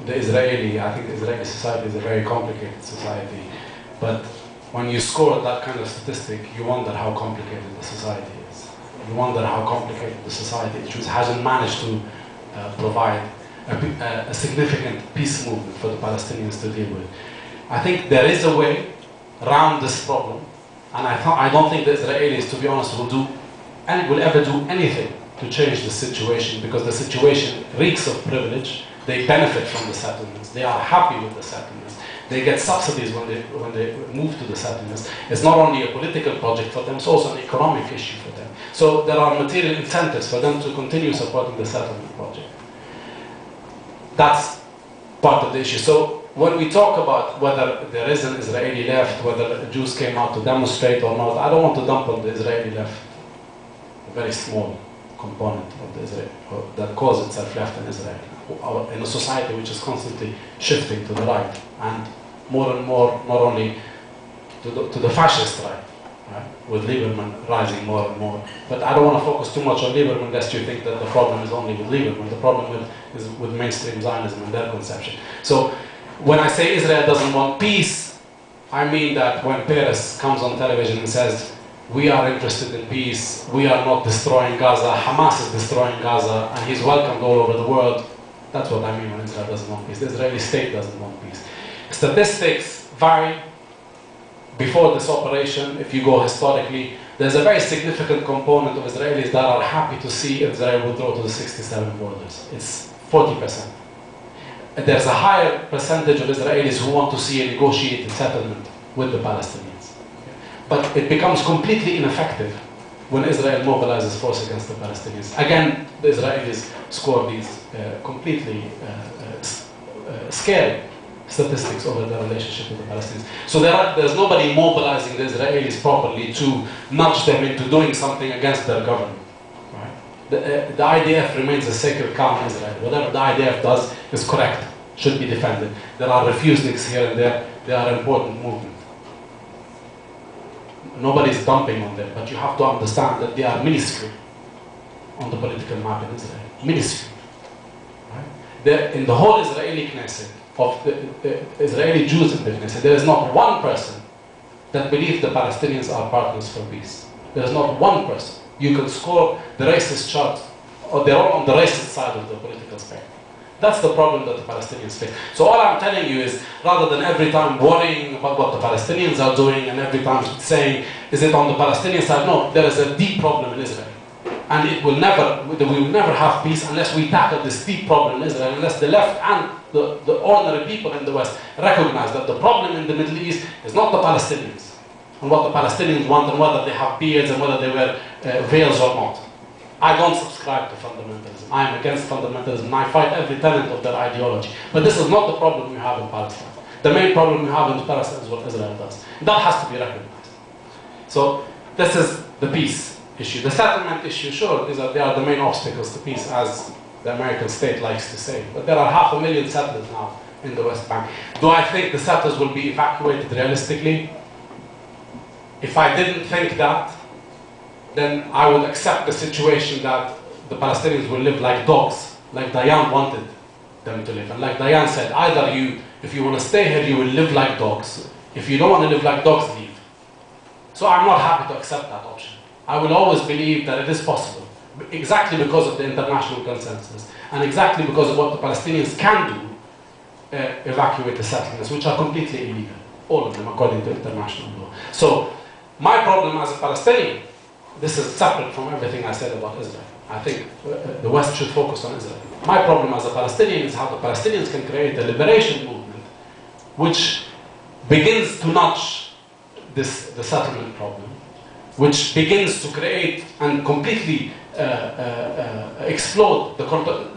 the Israeli. I think the Israeli society is a very complicated society, but when you score that kind of statistic, you wonder how complicated the society is. You wonder how complicated the society is, which hasn't managed to provide a significant peace movement for the Palestinians to deal with. I think there is a way around this problem, and I don't think the Israelis, to be honest, will ever do anything to change the situation, because the situation reeks of privilege. They benefit from the settlements. They are happy with the settlements. They get subsidies when they move to the settlements. It's not only a political project for them, it's also an economic issue for them. So there are material incentives for them to continue supporting the settlement project. That's part of the issue. So when we talk about whether there is an Israeli left, whether Jews came out to demonstrate or not, I don't want to dump on the Israeli left a very small component of the Israel that calls itself left in Israel, in a society which is constantly shifting to the right, and more and more, not only to the fascist right, with Lieberman rising more and more. But I don't want to focus too much on Lieberman, lest you think that the problem is only with Lieberman. The problem is with mainstream Zionism and their conception. So when I say Israel doesn't want peace, I mean that when Peres comes on television and says, we are interested in peace, we are not destroying Gaza, Hamas is destroying Gaza, and he's welcomed all over the world, that's what I mean when Israel doesn't want peace. The Israeli state doesn't want peace. Statistics vary. Before this operation, if you go historically, there's a very significant component of Israelis that are happy to see Israel withdraw to the 67 borders. It's 40%. There's a higher percentage of Israelis who want to see a negotiated settlement with the Palestinians. But it becomes completely ineffective when Israel mobilizes force against the Palestinians. Again, the Israelis score these completely scary statistics over the relationship with the Palestinians. So there's nobody mobilizing the Israelis properly to nudge them into doing something against their government. Right? The IDF remains a sacred cow in Israel. Whatever the IDF does is correct, should be defended. There are refuseniks here and there. They are an important movement. Nobody's dumping on them, but you have to understand that they are minuscule on the political map in Israel. Minuscule. Right? In the whole Israeli Knesset, of the Israeli Jews in the Knesset, there is not one person that believes the Palestinians are partners for peace. There is not one person. You can score the racist chart, or they're all on the racist side of the political spectrum. That's the problem that the Palestinians face. So all I'm telling you is, rather than every time worrying about what the Palestinians are doing and every time saying, is it on the Palestinian side? No, there is a deep problem in Israel. And we will never have peace unless we tackle this deep problem in Israel, unless the left and the ordinary people in the West recognize that the problem in the Middle East is not the Palestinians, and what the Palestinians want, and whether they have beards and whether they wear veils or not. I don't subscribe to fundamentalism. I am against fundamentalism, and I fight every tenet of their ideology. But this is not the problem we have in Palestine. The main problem we have in Palestine is what Israel does. That has to be recognized. So this is the peace issue. The settlement issue, sure, they are the main obstacles to peace, as the American state likes to say. But there are 500,000 settlers now in the West Bank. Do I think the settlers will be evacuated realistically? If I didn't think that, then I would accept the situation that the Palestinians will live like dogs, like Dayan wanted them to live. And like Dayan said, either if you want to stay here, you will live like dogs. If you don't want to live like dogs, leave. So I'm not happy to accept that option. I will always believe that it is possible, exactly because of the international consensus, and exactly because of what the Palestinians can do, evacuate the settlements, which are completely illegal, all of them, according to international law. So, my problem as a Palestinian, this is separate from everything I said about Israel. I think the West should focus on Israel. My problem as a Palestinian is how the Palestinians can create a liberation movement which begins to notch the settlement problem, which begins to create and completely explode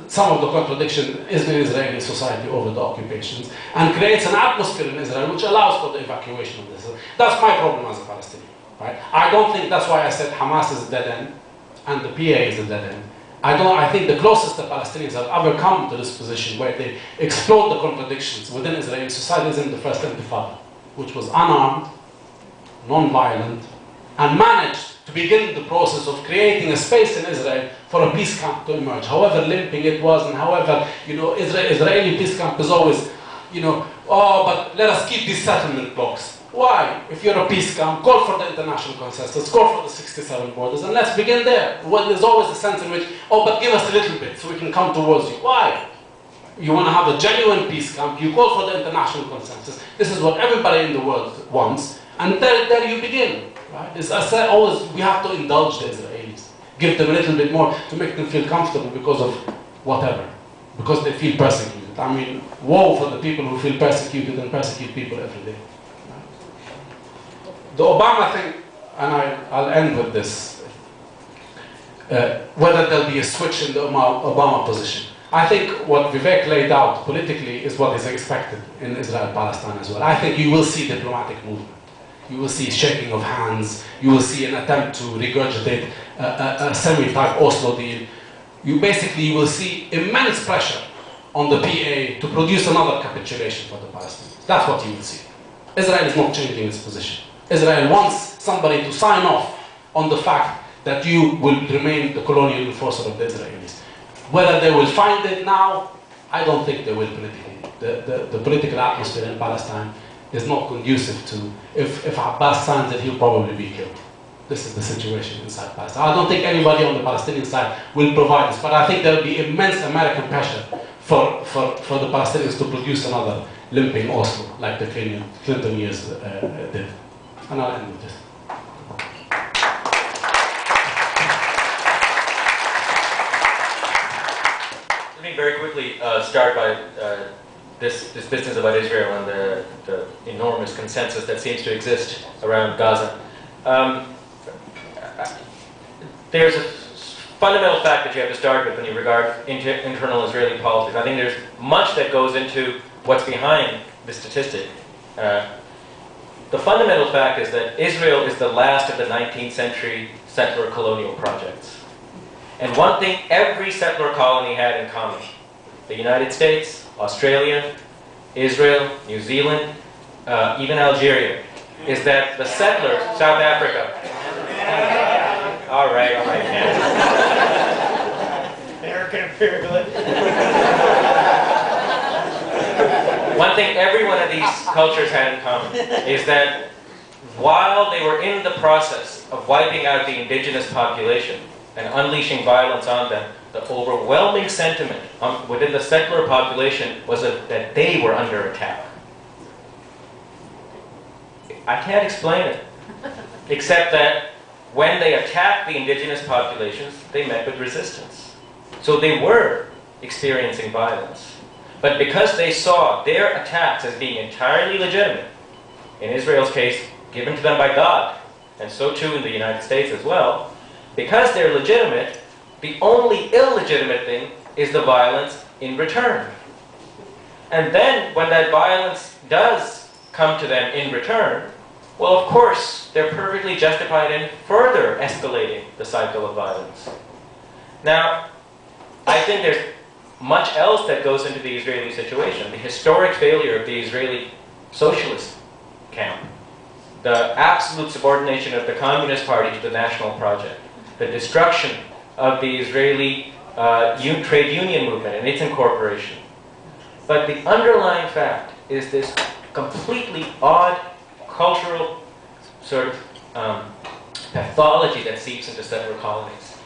some of the contradictions in Israeli society over the occupations, and creates an atmosphere in Israel which allows for the evacuation of this. That's my problem as a Palestinian. Right? I don't think that's why I said Hamas is a dead end and the PA is a dead end. I think the closest the Palestinians have ever come to this position where they explode the contradictions within Israeli society is in the first Intifada, which was unarmed, non-violent, and managed to begin the process of creating a space in Israel for a peace camp to emerge. However limping it was, and however, Israeli peace camp is always, oh, but let us keep these settlement blocks. Why? If you're a peace camp, call for the international consensus, call for the 67 borders, and let's begin there. Well, there's always a sense in which, oh, but give us a little bit so we can come towards you. Why? You want to have a genuine peace camp, you call for the international consensus. This is what everybody in the world wants, and there you begin. Right? As I said, always, we have to indulge the Israelis. Give them a little bit more to make them feel comfortable because of whatever. Because they feel persecuted. I mean, woe for the people who feel persecuted and persecute people every day. The Obama thing, and I'll end with this, whether there'll be a switch in the Obama position. I think what Vivek laid out politically is what is expected in Israel-Palestine as well. I think you will see diplomatic movement. You will see shaking of hands. You will see an attempt to regurgitate a semi-type Oslo deal. You will see immense pressure on the PA to produce another capitulation for the Palestinians. That's what you will see. Israel is not changing its position. Israel wants somebody to sign off on the fact that you will remain the colonial enforcer of the Israelis. Whether they will find it now, I don't think they will politically. The political atmosphere in Palestine is not conducive to, if Abbas signs it, he'll probably be killed. This is the situation inside Palestine. I don't think anybody on the Palestinian side will provide this, but I think there will be immense American pressure for the Palestinians to produce another limping Oslo, like the Clinton years did. And I'll end with this. Let me very quickly start by this business about Israel and the enormous consensus that seems to exist around Gaza. There's a fundamental fact that you have to start with when you regard internal Israeli politics. I think there's much that goes into what's behind this statistic. The fundamental fact is that Israel is the last of the 19th century settler colonial projects. And one thing every settler colony had in common, the United States, Australia, Israel, New Zealand, even Algeria, is that the settlers, South Africa, all right, Canada. American imperialism. One thing every one of these cultures had in common is that while they were in the process of wiping out the indigenous population and unleashing violence on them, the overwhelming sentiment within the settler population was that they were under attack. I can't explain it, except that when they attacked the indigenous populations, they met with resistance. So they were experiencing violence. But because they saw their attacks as being entirely legitimate, in Israel's case, given to them by God, and so too in the United States as well, because they're legitimate, the only illegitimate thing is the violence in return. And then, when that violence does come to them in return, well, of course, they're perfectly justified in further escalating the cycle of violence. Now, I think there's much else that goes into the Israeli situation. The historic failure of the Israeli socialist camp, the absolute subordination of the Communist Party to the national project, the destruction of the Israeli trade union movement and its incorporation. But the underlying fact is this completely odd cultural sort of pathology that seeps into settler colonies.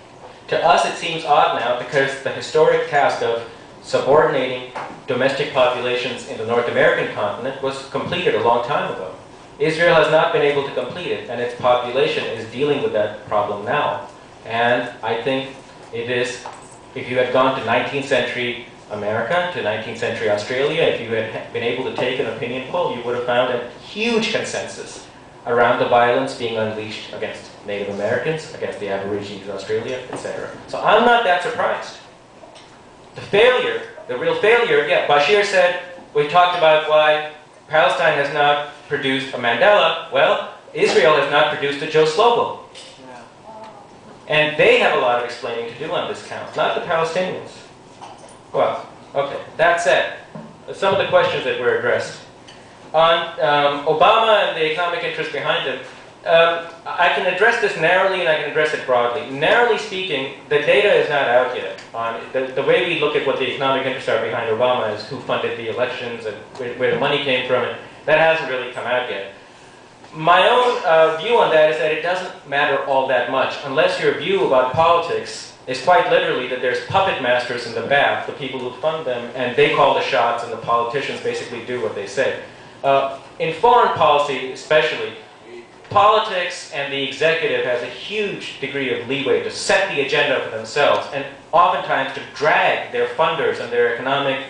To us, it seems odd now because the historic task of subordinating domestic populations in the North American continent was completed a long time ago. Israel has not been able to complete it, and its population is dealing with that problem now. And I think it is, if you had gone to 19th century America, to 19th century Australia, if you had been able to take an opinion poll, you would have found a huge consensus around the violence being unleashed against Native Americans, against the Aborigines of Australia, etc. So I'm not that surprised. The failure, the real failure, yeah, Bashir said, we talked about why Palestine has not produced a Mandela. Well, Israel has not produced a Joe Slobo. And they have a lot of explaining to do on this count, not the Palestinians. Well, okay, that said, some of the questions that were addressed. On Obama and the economic interest behind him, I can address this narrowly and I can address it broadly. Narrowly speaking, the data is not out yet. On the way we look at what the economic interests are behind Obama is who funded the elections and where the money came from, and that hasn't really come out yet. My own view on that is that it doesn't matter all that much, unless your view about politics is quite literally that there's puppet masters in the back, the people who fund them, and they call the shots and the politicians basically do what they say. In foreign policy especially, politics and the executive has a huge degree of leeway to set the agenda for themselves and oftentimes to drag their funders and their economic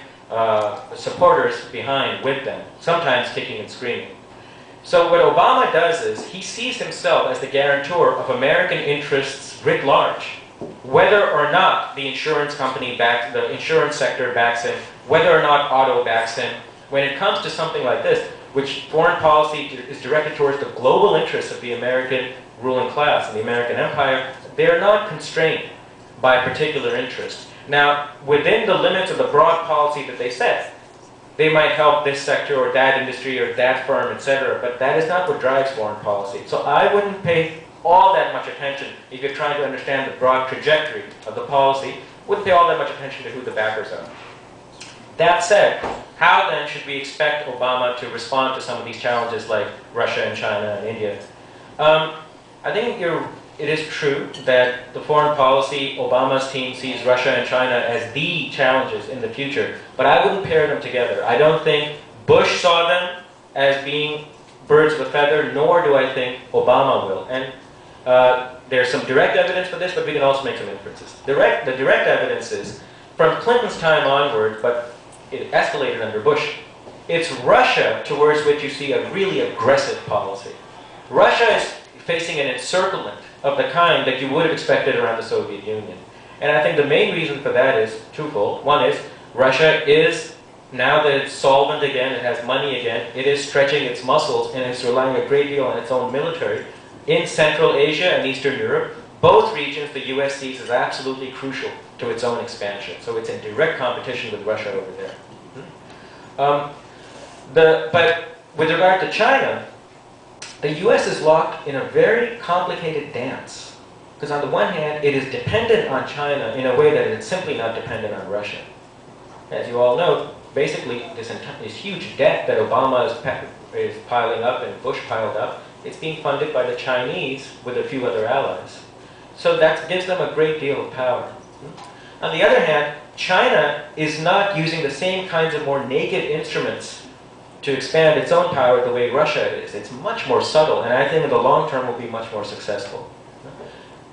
supporters behind with them, sometimes kicking and screaming. So what Obama does is he sees himself as the guarantor of American interests writ large, whether or not the insurance company backs, the insurance sector backs him, whether or not auto backs him. When it comes to something like this, which foreign policy is directed towards the global interests of the American ruling class and the American empire, they're not constrained by particular interests. Now, within the limits of the broad policy that they set, they might help this sector or that industry or that firm, etc., but that is not what drives foreign policy. So I wouldn't pay all that much attention if you're trying to understand the broad trajectory of the policy. Wouldn't pay all that much attention to who the backers are. That said, how then should we expect Obama to respond to some of these challenges like Russia and China and India? I think it is true that the foreign policy, Obama's team sees Russia and China as the challenges in the future, but I wouldn't pair them together. I don't think Bush saw them as being birds of a feather, nor do I think Obama will. And there's some direct evidence for this, but we can also make some inferences. The direct evidence is, from Clinton's time onward, but it escalated under Bush, it's Russia towards which you see a really aggressive policy. Russia is facing an encirclement of the kind that you would have expected around the Soviet Union. And I think the main reason for that is twofold. One is, Russia is, now that it's solvent again, it has money again, it is stretching its muscles and it's relying a great deal on its own military. In Central Asia and Eastern Europe, both regions the US sees as absolutely crucial to its own expansion. So it's in direct competition with Russia over there. But with regard to China, the US is locked in a very complicated dance. Because on the one hand, it is dependent on China in a way that it's simply not dependent on Russia. As you all know, basically this huge debt that Obama is piling up and Bush piled up, it's being funded by the Chinese with a few other allies. So that gives them a great deal of power. On the other hand, China is not using the same kinds of more naked instruments to expand its own power the way Russia is. It's much more subtle, and I think in the long term will be much more successful.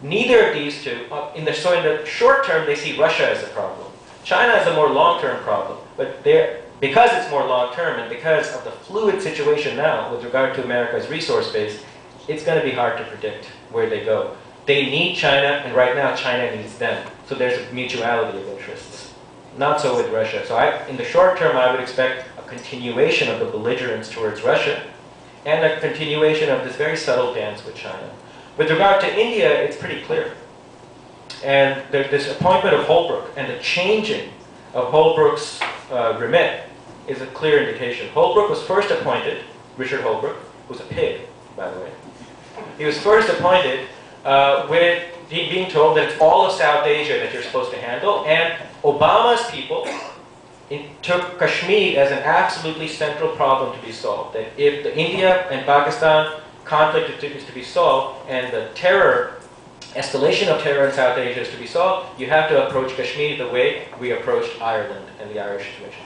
Neither of these two, so in the short term, they see Russia as a problem. China is a more long-term problem, but because it's more long-term and because of the fluid situation now with regard to America's resource base, it's going to be hard to predict where they go. They need China, and right now China needs them. So there's a mutuality of interests. Not so with Russia. So in the short term, I would expect a continuation of the belligerence towards Russia and a continuation of this very subtle dance with China. With regard to India, it's pretty clear. And this appointment of Holbrooke and the changing of Holbrooke's remit is a clear indication. Holbrooke was first appointed, Richard Holbrooke, who's a pig, by the way. He was first appointed with being told that it's all of South Asia that you're supposed to handle, and Obama's people took Kashmir as an absolutely central problem to be solved. That if India and Pakistan conflict is to be solved and the escalation of terror in South Asia is to be solved, you have to approach Kashmir the way we approached Ireland and the Irish situation.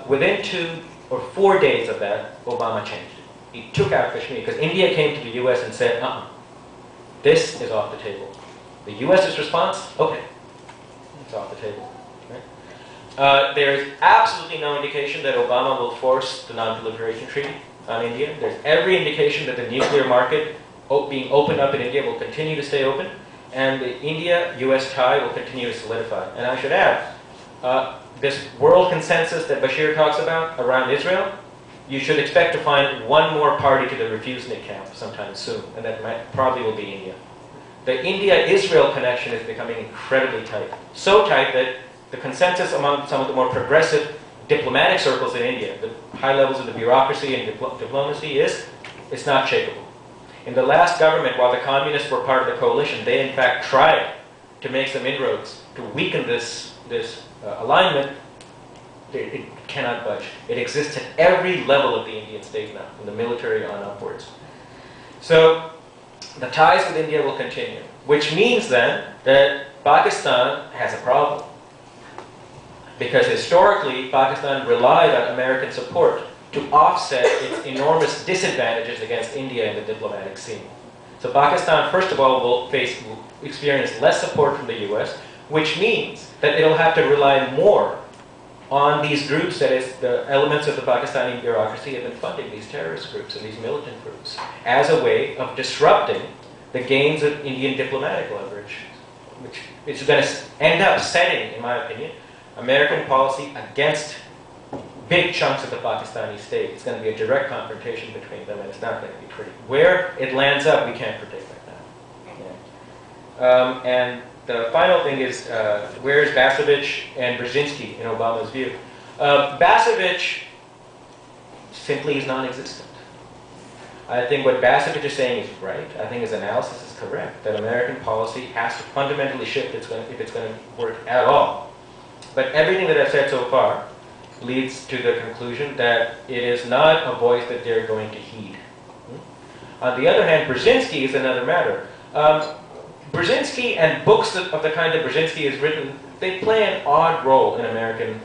Within 2 or 4 days of that, Obama changed it. He took out Kashmir because India came to the US and said, this is off the table. The US's response, okay, it's off the table. Right? There is absolutely no indication that Obama will force the non-proliferation treaty on India. There's every indication that the nuclear market being opened up in India will continue to stay open, and the India-US tie will continue to solidify. And I should add, this world consensus that Bashir talks about around Israel, you should expect to find one more party to the refusenik camp sometime soon, and that probably will be India. The India-Israel connection is becoming incredibly tight. So tight that the consensus among some of the more progressive diplomatic circles in India, the high levels of the bureaucracy and diplomacy, is it's not shakable. In the last government, while the communists were part of the coalition, they in fact tried to make some inroads to weaken this alignment. It cannot budge. It exists at every level of the Indian state now, from the military on upwards. So the ties with India will continue, which means then that Pakistan has a problem. Because historically, Pakistan relied on American support to offset its enormous disadvantages against India in the diplomatic scene. So Pakistan, first of all, will experience less support from the US, which means that it'll have to rely more on these groups, that is, the elements of the Pakistani bureaucracy have been funding these terrorist groups and these militant groups as a way of disrupting the gains of Indian diplomatic leverage, which is going to end up setting, in my opinion, American policy against big chunks of the Pakistani state. It's going to be a direct confrontation between them, and it's not going to be pretty. Where it lands up, we can't predict right now. Yeah. And the final thing is, where is Basevich and Brzezinski in Obama's view? Basevich simply is non-existent. I think what Basevich is saying is right. I think his analysis is correct, that American policy has to fundamentally shift if it's going to work at all. But everything that I've said so far leads to the conclusion that it is not a voice that they're going to heed. On the other hand, Brzezinski is another matter. Brzezinski and books of the kind that Brzezinski has written, they play an odd role in American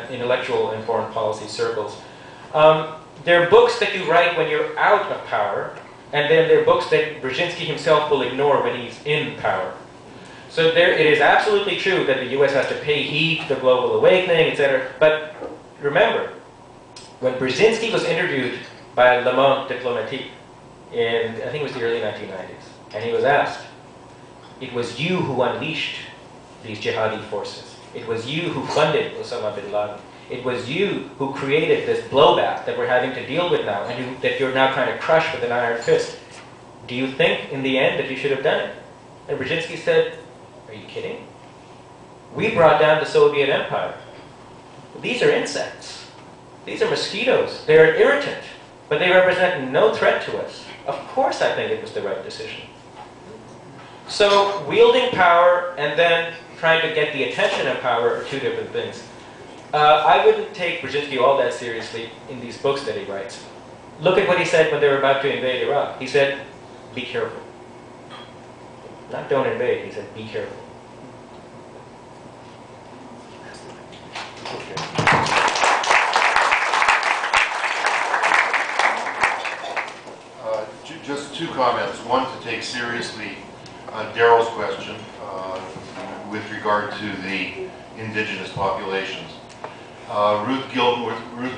intellectual and foreign policy circles. They're books that you write when you're out of power, and then they're books that Brzezinski himself will ignore when he's in power. So it is absolutely true that the US has to pay heed to the global awakening, etc. But remember, when Brzezinski was interviewed by Le Monde Diplomatique in, I think it was the early 1990s, and he was asked, it was you who unleashed these jihadi forces. It was you who funded Osama bin Laden. It was you who created this blowback that we're having to deal with now, and that you're now trying to crush with an iron fist. Do you think, in the end, that you should have done it? And Brzezinski said, are you kidding? We brought down the Soviet Empire. These are insects. These are mosquitoes. They're an irritant, but they represent no threat to us. Of course I think it was the right decision. So wielding power and then trying to get the attention of power are two different things. I wouldn't take Brzezinski all that seriously in these books that he writes. Look at what he said when they were about to invade Iraq. He said, be careful. Not don't invade, he said, be careful. Just two comments. One, to take seriously Daryl's question with regard to the indigenous populations. Ruth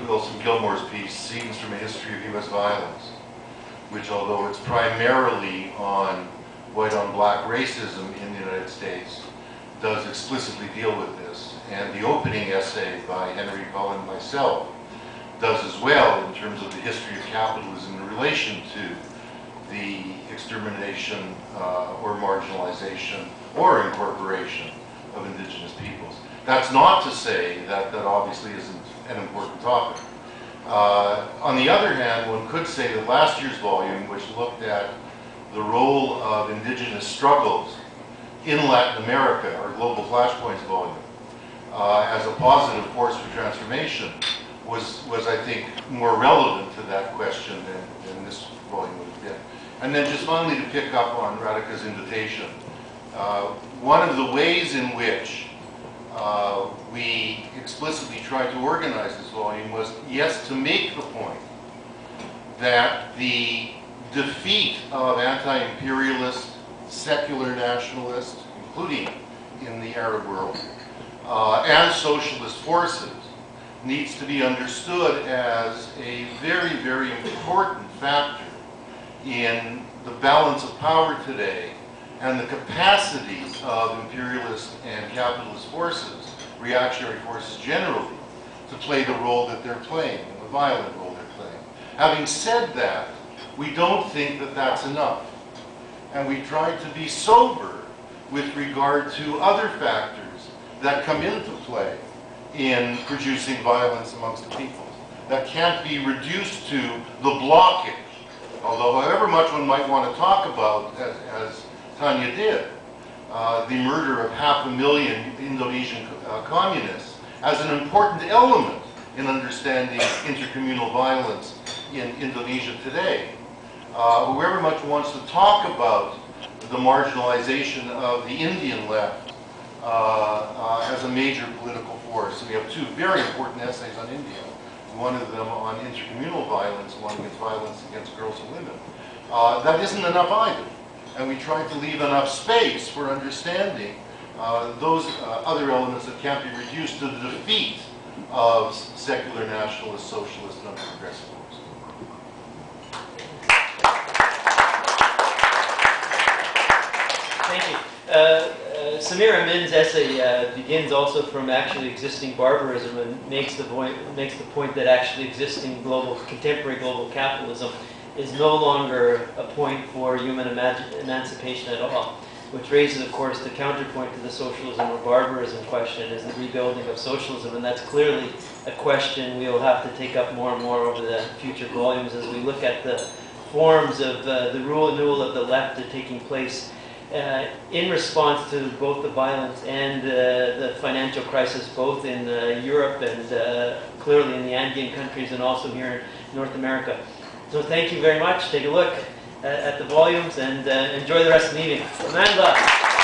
Wilson Gilmore's piece, Scenes from a History of U.S. Violence, which, although it's primarily on white-on-black racism in the United States, does explicitly deal with this. And the opening essay by Henry Cullen and myself does as well, in terms of the history of capitalism in relation to the extermination or marginalization or incorporation of indigenous peoples. That's not to say that that obviously isn't an important topic. On the other hand, one could say that last year's volume, which looked at the role of indigenous struggles in Latin America, our Global Flashpoints volume, as a positive force for transformation, was I think, more relevant to that question than this volume would have been. And then just finally to pick up on Radhika's invitation, one of the ways in which we explicitly tried to organize this volume was, yes, to make the point that the defeat of anti-imperialist, secular nationalists, including in the Arab world, and socialist forces needs to be understood as a very, very important factor in the balance of power today and the capacity of imperialist and capitalist forces, reactionary forces generally, to play the role that they're playing, the violent role they're playing. Having said that, we don't think that that's enough. And we tried to be sober with regard to other factors that come into play in producing violence amongst the people. That can't be reduced to the blockage. Although however much one might want to talk about, as Tanya did, the murder of 500,000 Indonesian communists as an important element in understanding intercommunal violence in Indonesia today. Whoever much wants to talk about the marginalization of the Indian left as a major political force. And we have two very important essays on India. One of them on intercommunal violence, one against violence against girls and women. That isn't enough either. And we tried to leave enough space for understanding those other elements that can't be reduced to the defeat of secular nationalist, socialist, and progressive forces. Thank you. Samir Amin's essay begins also from actually existing barbarism and makes the point that actually existing contemporary global capitalism is no longer a point for human emancipation at all, which raises, of course, the counterpoint to the socialism or barbarism question is the rebuilding of socialism, and that's clearly a question we will have to take up more and more over the future volumes as we look at the forms of the renewal of the left taking place in response to both the violence and the financial crisis, both in Europe and clearly in the Andean countries and also here in North America. So thank you very much. Take a look at the volumes and enjoy the rest of the evening. Amanda.